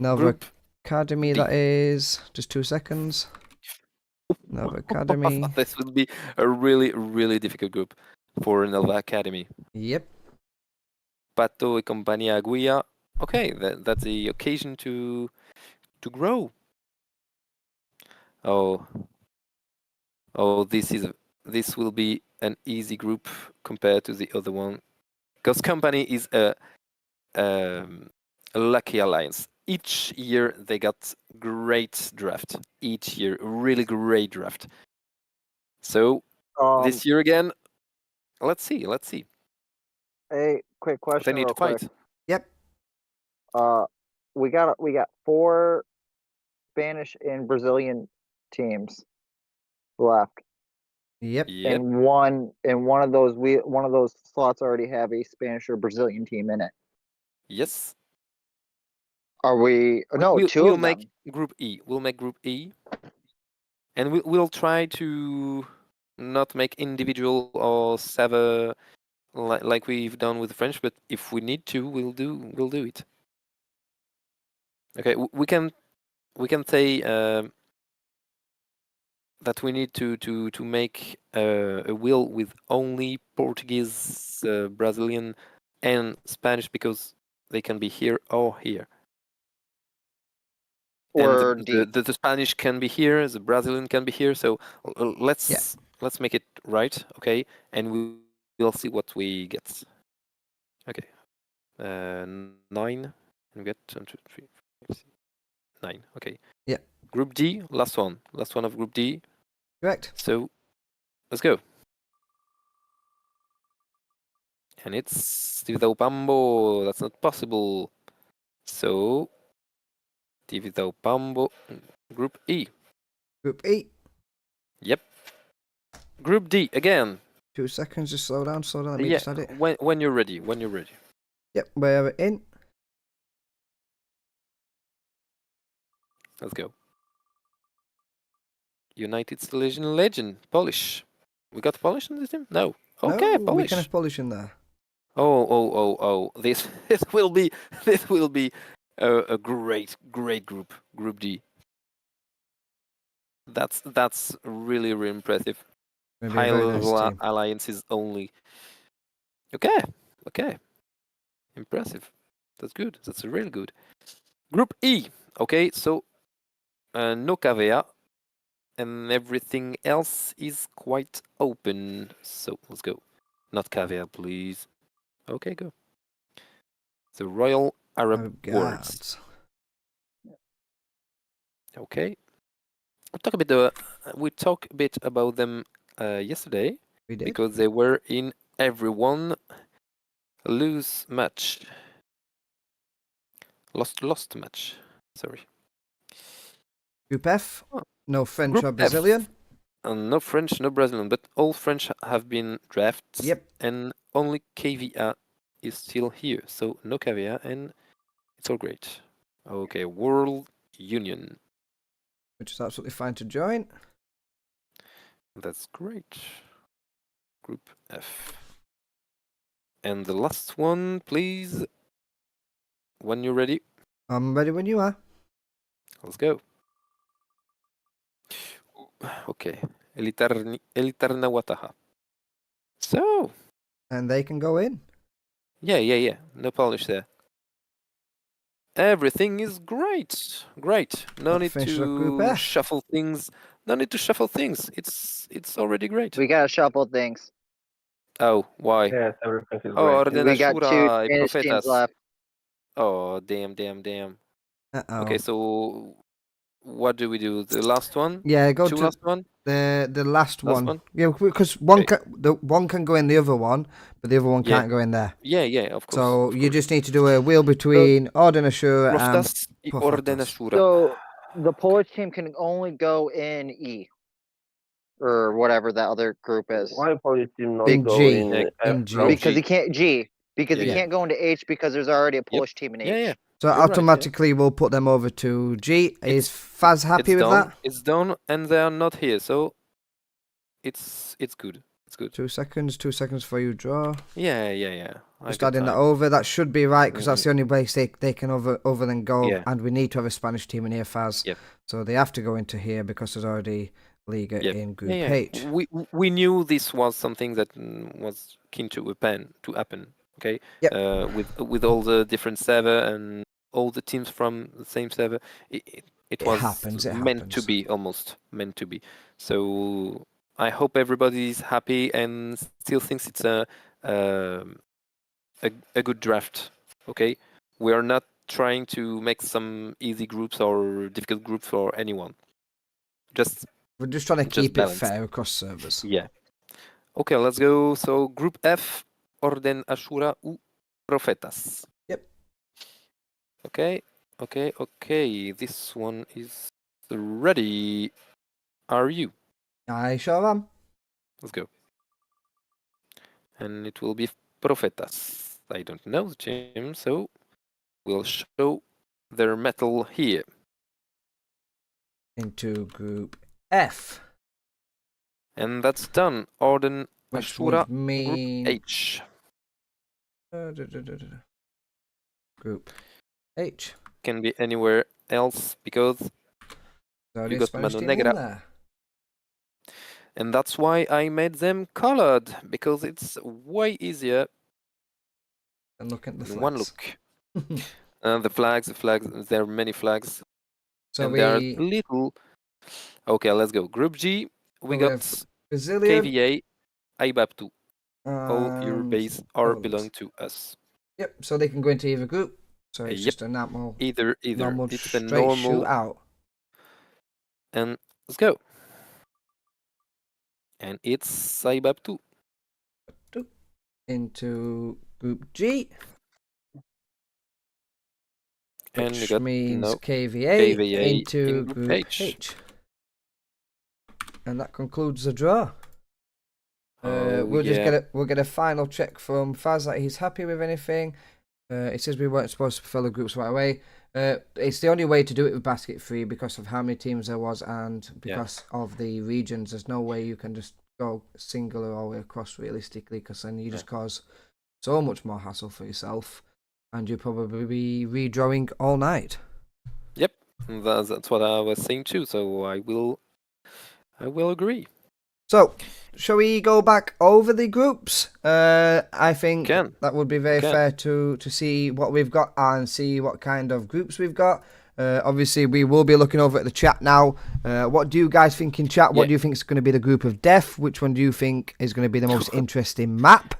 Nova Group Academy, that is. Just 2 seconds. Nova Academy. This will be a really, really difficult group for Nova Academy. Yep. Pato y Compañía Guia. Okay, that's the occasion to grow. Oh, this will be an easy group compared to the other one, because Company is a lucky alliance. Each year they got great draft. Each year, really great draft. So this year again, let's see. Hey, quick They question, need real to fight. quick. Yep. We got 4 Spanish and Brazilian teams left, Yep. Yep. and one of those slots already have a Spanish or Brazilian team in it. Yes. Are we? No, two we'll of make them. Group E. We'll make Group E, and we'll try to not make individual or sever like we've done with French. But if we need to, we'll do it. Okay, we can say that we need to make a wheel with only Portuguese, Brazilian, and Spanish, because they can be here or here. Or And D. the Spanish can be here, the Brazilian can be here. So let's make it right, okay? And we'll see what we get. Okay, 9. And we get 1, 2, 3, 4, 5, 6, 9. Okay. Yeah. Group D, last one of Group D. Correct. So let's go. And it's Dividao Pambo. That's not possible. So Dividao Pambo, Group E. Group E. Yep. Group D again. 2 seconds, just slow down. Let me Yeah, just add it. when you're ready. Yep, we're in. Let's go. United Silesian Legend, Polish. We got Polish on this team? No. Okay, No, Polish. we can have Polish in there. Oh. This will be a great group. Group D. That's really impressive. Maybe a High very nice level team. alliances only. Okay. Impressive. That's good. That's really good. Group E. Okay, so no KVA, and everything else is quite open. So let's go. Not KVA, please. Okay, go. The Royal Arab Words. Guards. Okay. We talked a bit about them yesterday, We did. because they were in everyone lose match. Lost match. Sorry. Group F. Oh. No French Group or F. Brazilian. No French, no Brazilian, but all French have been drafted. Yep. And only KVA is still here. So no KVA, and it's all great. Okay, World Union. Which is absolutely fine to join. That's great. Group F. And the last one, please. When you're ready, I'm ready when you are. let's go. Okay. Elitarna Wataha. So, And they can go in. yeah. No Polish there. Everything is great. No That need finishes up Group to F. shuffle things. It's already great. We gotta shuffle things. Oh, why? Yes, everything is Oh, great. We got 2 Ordena y Spanish teams Profetas. left. Oh, damn. Uh-oh. Okay, so what do we do? The last one? Yeah, go Two to last one? the last Last one. one? Yeah, because one Okay. one can go in the other one, but the other one Yeah. can't go in there. Yeah, of course. So of you course. just need to do a wheel between Ordena Shura and Profetas y Profetas. Ordena Shura. So the Polish team can only go in E, or whatever that other group is. Why Polish team not In go G. in F? In G. No? Because G. he can't Because he Yeah. can't go into H because there's already a Polish team in H. Yeah. So You're right, yeah. automatically we'll put them over to G. Is Faz happy It's with done. that? It's done, and they are not here, so it's good. It's good. 2 seconds. 2 seconds for you draw. Yeah. Just adding that over. That should be right because that's the only place they can over than go. Yeah. And we need to have a Spanish team in here, Faz. Yep. So they have to go into here because there's already Liga Yep. in Group Yeah. H. We knew this was something that was keen to happen. Okay. Yep. With all the different server and all the teams from the same server, it was happens. It meant happens. to be, almost meant to be. So I hope everybody's happy and still thinks it's a good draft. Okay, we are not trying to make some easy groups or difficult groups for anyone. We're just trying to keep balance. it fair across servers. Yeah. Okay, let's go. So Group F, Orden Ashura ou Profetas. Yep. Okay. This one is ready. Are you? I sure am. Let's go. And it will be Profetas. I don't know the team, so we'll show their metal here. Into Group F. And that's done. Orden Which Ashura, would mean... Group H. Group H. Can be anywhere else because You got Mano Negra. there. And that's why I made them colored, because it's way easier And look at the in one flags. look. The flags, there are many flags. So and we there are little... Okay, let's go. Group G, we got have Brazilian KVA, IBAP2. All your and base are Poland. belong to us. Yep, so they can go into either group. So it's Yep. just a normal Either. It's the straight normal... shootout. And let's go. And it's IBAP2. Into Group G. And you Which got means KVA, KVA into in Group H. And that concludes the draw. Oh, we'll yeah. get a final check from Faz that he's happy with anything. It says we weren't supposed to fill the groups right away. It's the only way to do it with basket free because of how many teams there was and because of the regions. There's no way you can just go singular all the way across realistically, because then you just cause so much more hassle for yourself, and you'll probably be redrawing all night. Yep, that's what I was saying too. So I will agree. So, shall we go back over the groups? I think Can. that would be very fair to see what we've got and see what kind of groups we've got. Obviously, we will be looking over at the chat now. What do you guys think in chat? What do you think is going to be the group of death? Which one do you think is going to be the most interesting map?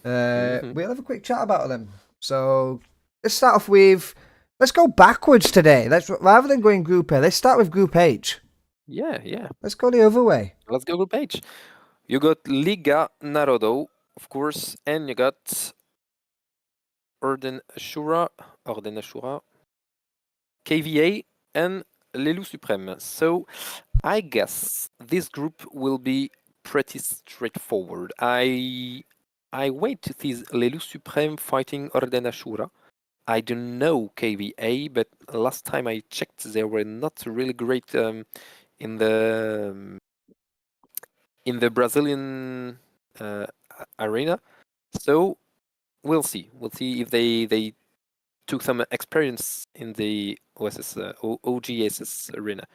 We'll have a quick chat about them. So, let's start off with... Let's go backwards today. Rather than going Group A, let's start with Group H. Yeah. Let's go the other way. Let's go Group H. You got Liga Narodów, of course, and you got Orden Ashura, KVA, and Lelu Supreme. So I guess this group will be pretty straightforward. I wait to see Lelu Supreme fighting Orden Ashura. I don't know KVA, but last time I checked, they were not really great in the Brazilian arena. So we'll see. We'll see if they took some experience in the OGSS arena.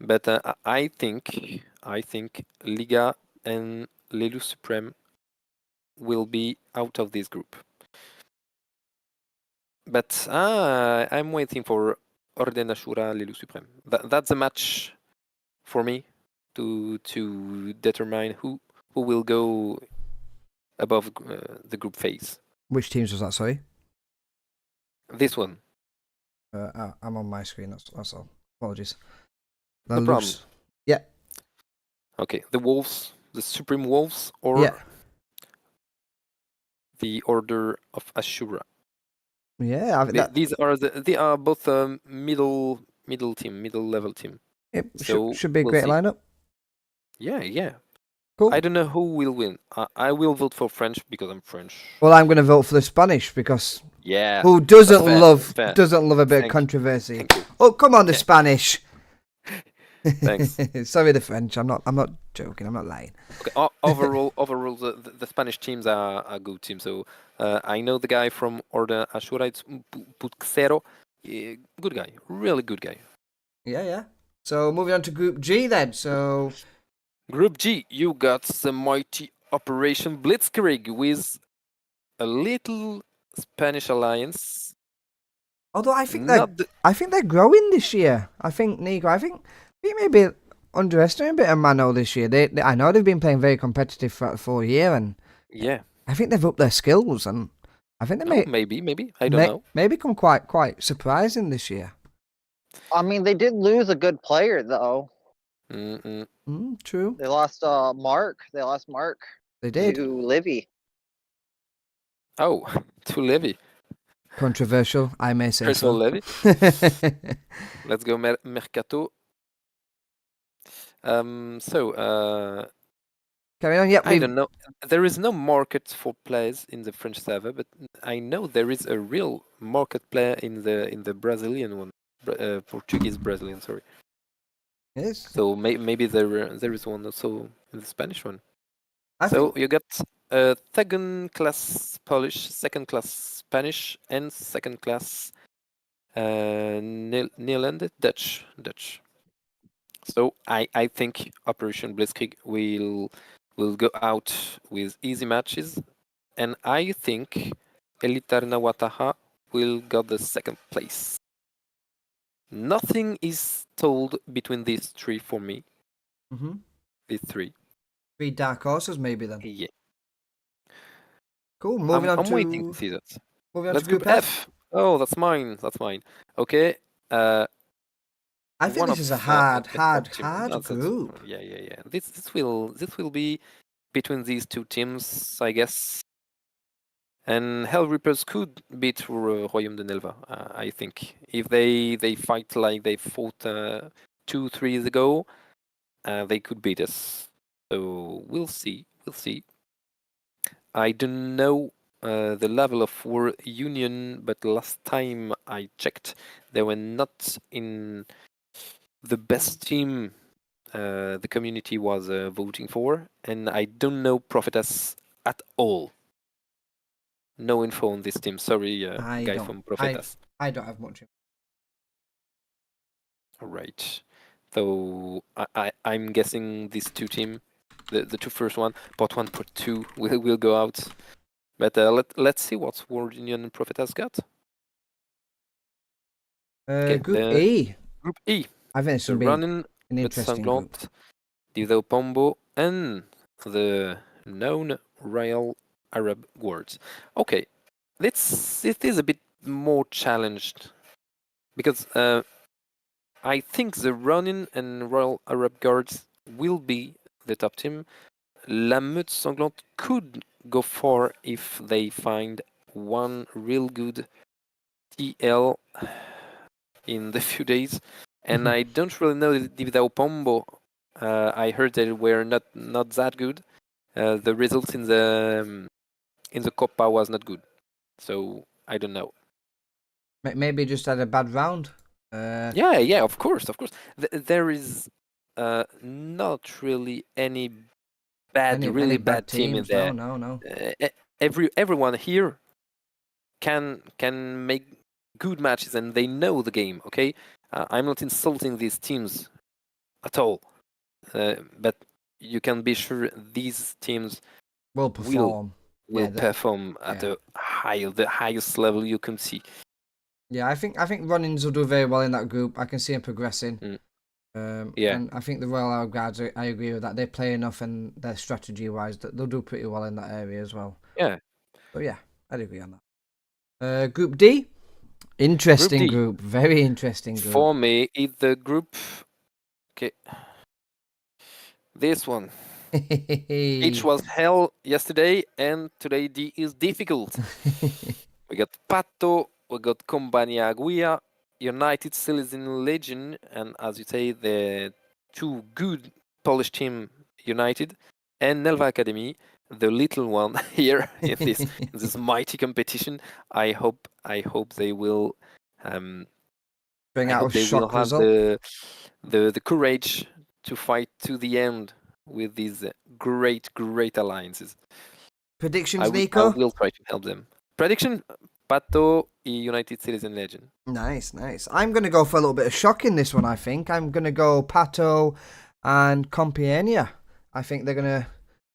But I think Liga and Lelu Supreme will be out of this group. But I'm waiting for Orden Ashura, Lelu Supreme. That's a match for me to determine who will go above the group phase. Which teams was that, sorry? This one. I'm on my screen, that's all. Apologies. No problem. Yeah. Okay, the Wolves, the Supreme Wolves, or the Order of Ashura. Yeah, they are both middle level team. It So should be a we'll great see. lineup. Yeah. Cool. I don't know who will win. I will vote for French because I'm French. Well, I'm going to vote for the Spanish because Yeah. who doesn't fair, love that's fair. doesn't love a bit Thank of controversy? Thank you. Oh, come on, the Okay. Spanish. Thanks. Sorry, the French. I'm not joking. I'm not lying. Okay. Overall, the Spanish teams are good teams. So I know the guy from Order Ashura. It's Putzero. Good guy. Really good guy. Yeah. So moving on to Group G then. So Group G, you got the mighty Operation Blitzkrieg with a little Spanish alliance. although I think Not the, I think they're growing this year. I think Nico. I think maybe underestimating a bit of Mano this year. I know they've been playing very competitive for a year, and yeah. I think they've upped their skills, and I think they Oh, maybe. I don't know. may become quite surprising this year. I mean, they did lose a good player though. Mm-mm. True. They lost Mark. They lost Mark They did. to Livy. Oh, to Levy. Controversial, I may say First of all, so. Levy. Let's go Mercato. Carry on. Yep. I don't know. There is no market for players in the French server, but I know there is a real market player in the Brazilian one, Portuguese Brazilian. Sorry. Yes. So maybe there is one also in the Spanish one. I So think you got second class Polish, second class Spanish, and second class Netherlands Dutch. So I think Operation Blitzkrieg will go out with easy matches, and I think Elitarna Wataha will get the second place. Nothing is told between these three for me. These three. 3 dark horses maybe then. Yeah. Cool. Moving on I'm to waiting to see that. moving on Let's to Group F. Oh, that's mine. Okay. I think this is a hard group. Yeah. This will be between these two teams, I guess. And Hell Reapers could beat Royaume de Nelva, I think. If they fight like they fought 2-3 years ago, they could beat us. So we'll see. I don't know the level of War Union, but last time I checked, they were not in the best team the community was voting for, and I don't know Prophetess at all. No info on this team. Sorry, guy from Prophetess. I don't have much. All right. So I'm guessing these two team, the two first one, part 1, part 2 will go out. But let's see what World Union and Prophetess got. Group E. Group E. I think this will be Running an interesting group. Dido Pombo, and the known Royal Arab Guards. Okay, it is a bit more challenged because I think the Ronin and Royal Arab Guards will be the top team. La Meute Sanglante could go far if they find one real good TL in the few days. And I don't really know if the Pombo. I heard they were not that good. The results in the Copa was not good, so I don't know. Maybe just had a bad round. Yeah, of course. There is not really any really bad team in there. No. Everyone here can make good matches, and they know the game. Okay, I'm not insulting these teams at all, but you can be sure these teams will perform. Will perform at the highest level you can see. Yeah, I think Runnings will do very well in that group. I can see them progressing. And I think the Royal Arab Guards, I agree with that. They play enough, and their strategy wise, they'll do pretty well in that area as well. Yeah. So yeah, I'd agree on that. Group D, interesting group, very interesting group. For me, it's the group. Okay. This one. H was hell yesterday, and today D is difficult. We got Pato, we got Compagnia Guia, United still is in Legion, and as you say, the two good Polish team United, and Nelva Academy, the little one here in this mighty competition. I hope they will bring out a shock have result. the courage to fight to the end with these great alliances. Predictions, I Nico? will try to help them. Prediction: Pato y United Citizen Legend. Nice, nice. I'm going to go for a little bit of shock in this one, I think. I'm going to go Pato and Compania. I think they're going to...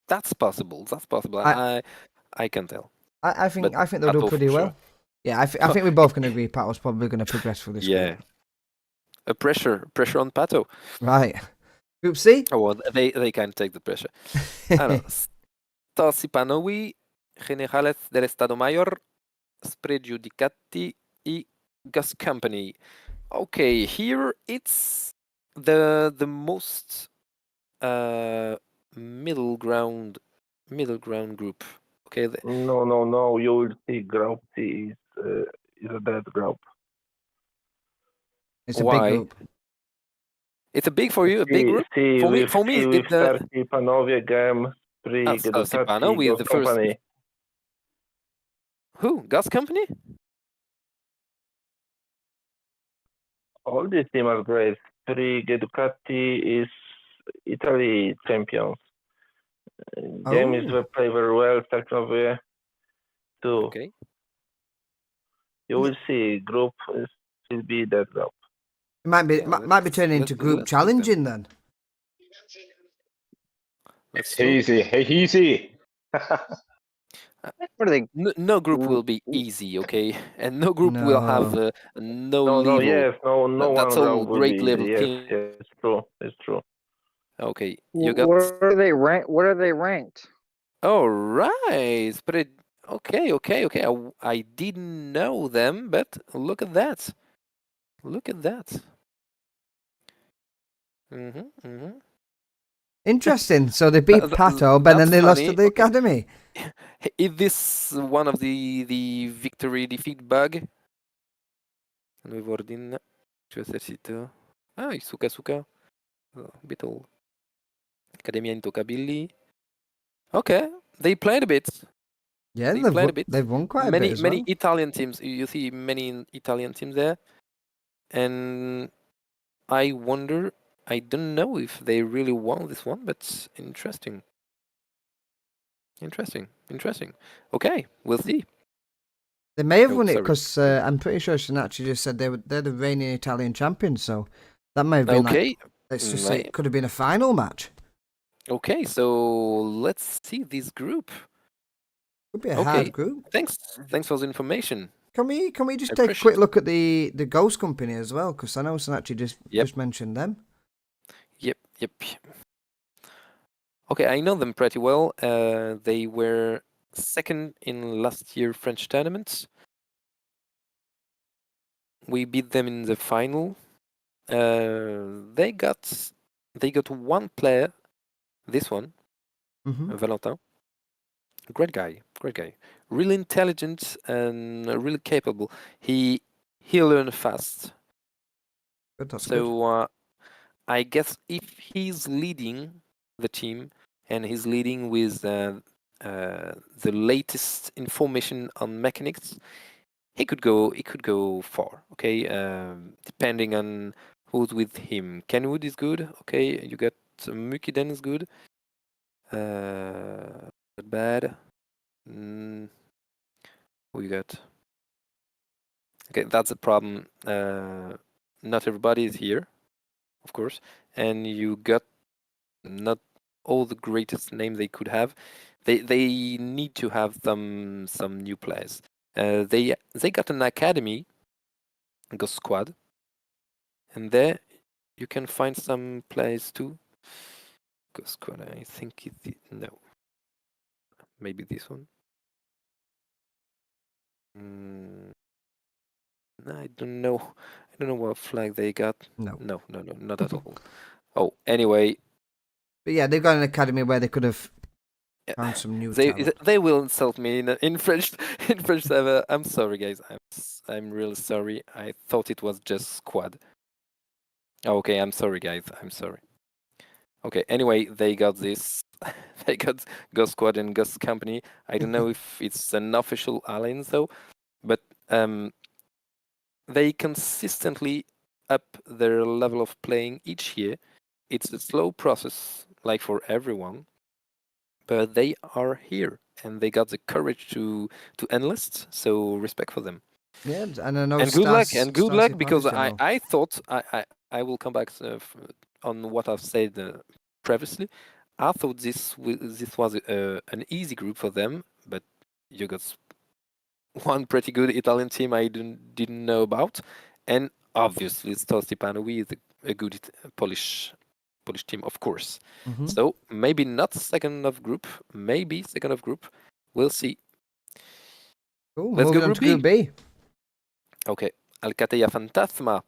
That's possible. That's possible. I- I can tell. I think But they'll do Pato pretty for well. sure. Yeah, I think we both can agree Pato's probably going to progress through this Yeah. group. A pressure on Pato. Right. Group C? Oh, well, they can take the pressure. Allora, Stasi Panowi, Generales del Estado Mayor, Spregiudicati y Gas Company. Okay, here it's the most middle ground group. Okay, No. You will see Group C is a dead group. It's a why? big group. It's a big for you, a big group. C For me, with it's the Starki, Panowie, Gem, Sprig, Stasi Pano Edukacji, with Ghost the first. Company. Who? Gas Company? All these teams are great. Sprig, Edukacji is Italy champions. Gem is play very well, Starkowie too. Okay. You will see group will be that group. It might be Yeah, might be turning into group let's look them. challenging then. Let's Hey, look. easy. Hey, easy. What are they? No group will be easy, okay, and no group will have No. no No, level. yes, no That's one all group will great be level easy. Yes, team. yes, it's true. Okay, you got. What are they ranked? What are they ranked? All right, but okay. I didn't know them, but look at that. Look at that. Interesting. So they beat Pato, but then That's they lost to funny. the Okay. academy. Is this one of the victory defeat bug? Nuevo ordine, tu esercito. Ah, il Suka. Bit old. Academia Intocabili. Okay, they played a bit. Yeah, They played a bit. they've won quite a many bit as many well. Italian teams. You see many Italian teams there, and I wonder. I don't know if they really won this one, but interesting. Okay, we'll see. They may have Oh, won it sorry. because I'm pretty sure Sinatra just said they're the reigning Italian champions. So that may have been Okay. like, let's just say it could have been a final match. Okay, so let's see this group. Could be a hard group. Thanks for the information. Can we just I take a appreciate quick it. look at the Ghost Company as well? Because I know Sinatra just mentioned them. Yep. Okay, I know them pretty well. They were second in last year French tournaments. We beat them in the final. They got one player. This one, Valentin. Great guy. Really intelligent and really capable. He learned fast. Good, that's so good. I guess if he's leading the team and he's leading with the latest information on mechanics, he could go far. Okay, depending on who's with him. Kenwood is good. Okay, you got Mukiden is good. Not bad. Who you got? Okay, that's a problem. Not everybody is here, of course, and you got not all the greatest names they could have. They need to have some new players. They got an academy, Ghost Squad, and there you can find some players too. Ghost Squad, I think no, maybe this one. I don't know what flag they got. No, not at all. Oh, anyway. But yeah, they've got an academy where they could have found some new talent. They will insult me in French server. I'm sorry, guys. I'm really sorry. I thought it was just squad. Okay, I'm sorry, guys. I'm sorry. Okay. Anyway, they got this. They got Ghost Squad and Ghost Company. I don't know if it's an official alliance though, but they consistently up their level of playing each year. It's a slow process, like for everyone, but they are here and they got the courage to enlist. So respect for them. Yeah, and I know And good luck, and good luck, Stacy because Parker's doing well. I thought I will come back on what I've said previously. I thought this was an easy group for them, but you got one pretty good Italian team I didn't know about, and obviously Stepanovi is a good Polish team, of course. Mm-hmm. So maybe not second of group, maybe second of group. We'll see. Cool. Let's Moving go on Group to Group B. Okay, Alcatea Fantasma.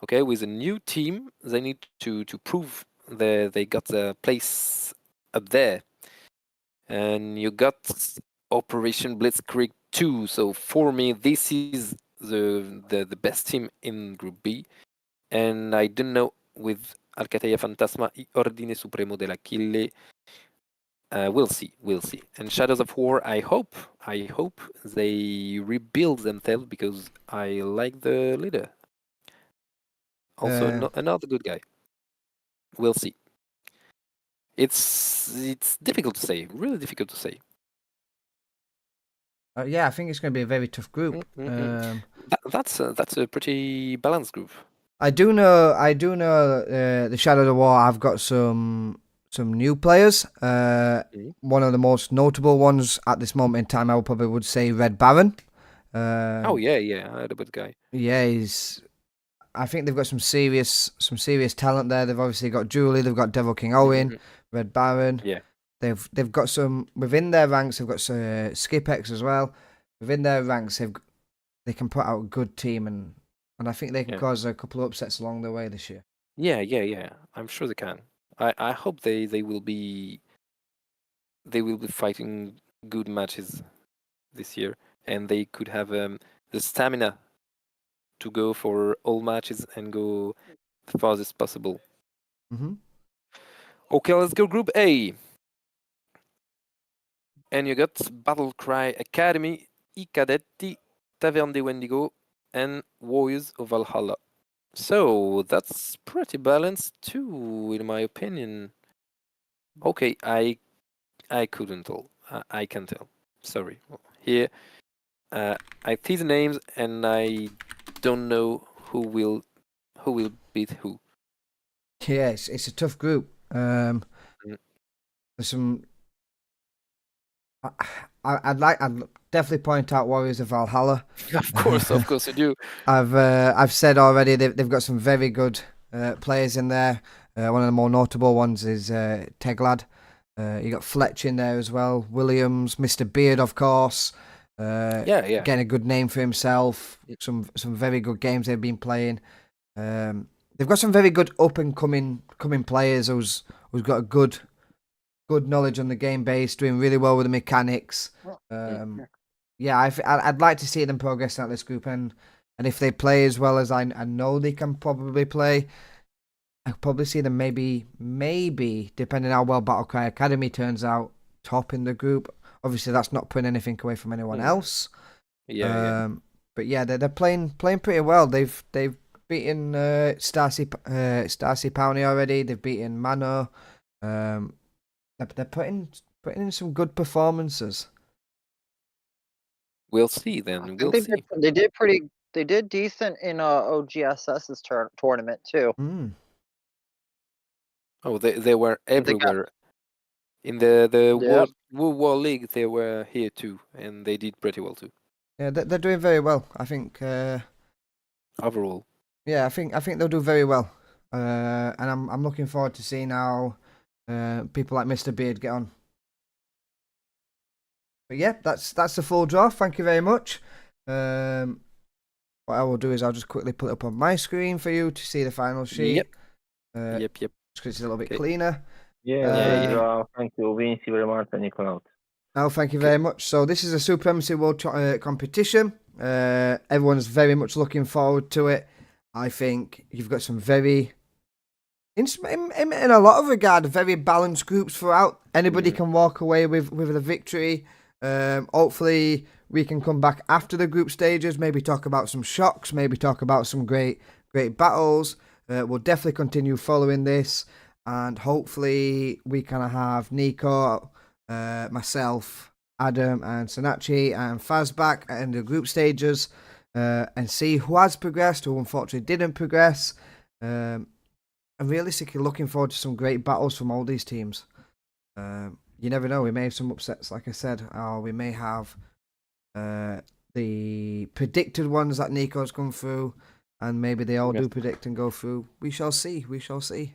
Okay, with a new team, they need to prove they got the place up there. And you got Operation Blitzkrieg 2. So for me, this is the best team in Group B. And I don't know with Alcatea Fantasma y Ordine Supremo dell'Achille. We'll see. And Shadows of War, I hope they rebuild themselves, because I like the leader. Also, another good guy. We'll see. It's difficult to say, really difficult to say. Yeah, I think it's going to be a very tough group. That's a pretty balanced group. I do know. The Shadow of the War. I've got some new players. One of the most notable ones at this moment in time, I probably would say Red Baron. Oh yeah, I heard about the guy. Yeah, I think they've got some serious talent there. They've obviously got Julie. They've got Devil King Owen, Red Baron. Yeah. They've got some within their ranks. They've got Skipex as well. Within their ranks, they can put out a good team, and I think they can cause a couple of upsets along the way this year. Yeah. I'm sure they can. I hope they will be fighting good matches this year, and they could have the stamina to go for all matches and go the farthest possible. Mm-hmm. Okay, let's go Group A. And you got Battle Cry Academy, I Cadetti, Taverne de Wendigo, and Warriors of Valhalla. So that's pretty balanced too, in my opinion. Okay, I couldn't tell. I can't tell. Sorry. Here, I see the names and I don't know who will beat who. Yeah, it's a tough group. There's some. I'd definitely point out Warriors of Valhalla. Of course you do. I've said already they've got some very good players in there. One of the more notable ones is Teglad. You got Fletch in there as well. Williams, Mr. Beard, of course. Yeah. Getting a good name for himself. Some very good games they've been playing. They've got some very good up and coming players who's got a good knowledge on the game base, doing really well with the mechanics. Yeah, I'd like to see them progress out this group, and if they play as well as I know they can probably play, I could probably see them maybe depending how well Battlecry Academy turns out, top in the group. Obviously, that's not putting anything away from anyone else. Yeah. But yeah, they're playing pretty well. They've beaten Stacy Powney already. They've beaten Mano. They're putting in some good performances. We'll see then. We'll see. They did decent in OGSS's tournament too. Oh, they were everywhere. In the World War League, they were here too, and they did pretty well too. Yeah, they're doing very well. I think. Overall. Yeah, I think they'll do very well. And I'm looking forward to seeing how people like Mr. Beard get on. But yeah, that's the full draw. Thank you very much. What I will do is I'll just quickly put it up on my screen for you to see the final sheet. Yep. Just because it's a little bit cleaner. Yeah. Thank you, Vinci, very much, and Nicolas. Oh, thank you very much. So this is a Supremacy World competition. Everyone's very much looking forward to it. I think you've got some very, in a lot of regard, very balanced groups throughout. Anybody can walk away with a victory. Hopefully we can come back after the group stages, maybe talk about some shocks, maybe talk about some great great battles. We'll definitely continue following this, and hopefully we can have Nico, myself, Adam, and Sanachi and Faz back in the group stages, and see who has progressed, who unfortunately didn't progress. And realistically, looking forward to some great battles from all these teams. You never know, we may have some upsets, like I said, or we may have the predicted ones that Nico's come through, and maybe they all do predict and go through. We shall see. We shall see.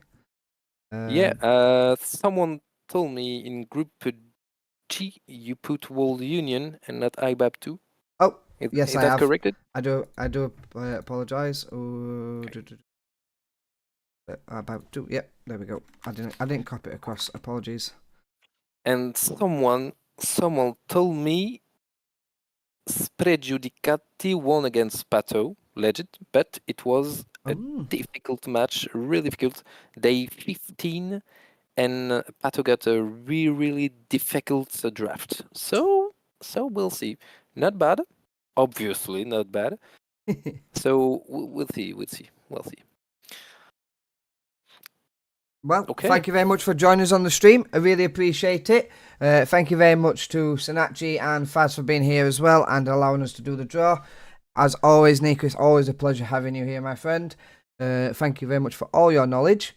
Someone told me in Group G you put World Union and not IBAB 2. Oh, Is yes, I that have. corrected? I do apologize. About 2. Yep, there we go. I didn't copy it across. Apologies. And someone told me Spregiudicati won against Pato, legit, but it was a difficult match, really difficult. Day 15, and Pato got a really difficult draft. So we'll see. Not bad, obviously not bad. So we'll see. Well, Okay. Thank you very much for joining us on the stream. I really appreciate it. Thank you very much to Sanachi and Faz for being here as well and allowing us to do the draw. As always, Nico, it's always a pleasure having you here, my friend. Thank you very much for all your knowledge.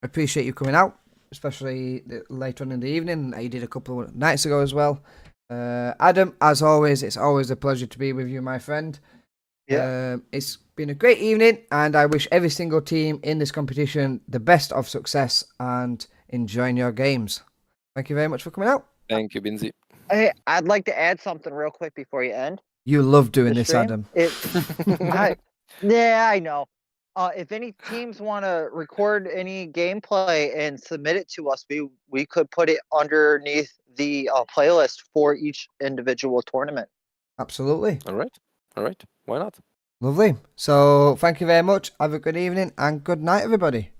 Appreciate you coming out, especially later on in the evening. You did a couple of nights ago as well. Adam, as always, it's always a pleasure to be with you, my friend. Yeah. It's been a great evening, and I wish every single team in this competition the best of success and enjoying your games. Thank you very much for coming out. Thank you, Binzi. Hey, I'd like to add something real quick before you end. You love doing the this, stream. Adam. Yeah, I know. If any teams want to record any gameplay and submit it to us, we could put it underneath the playlist for each individual tournament. Absolutely. All right. Why not? Lovely. So thank you very much. Have a good evening and good night, everybody.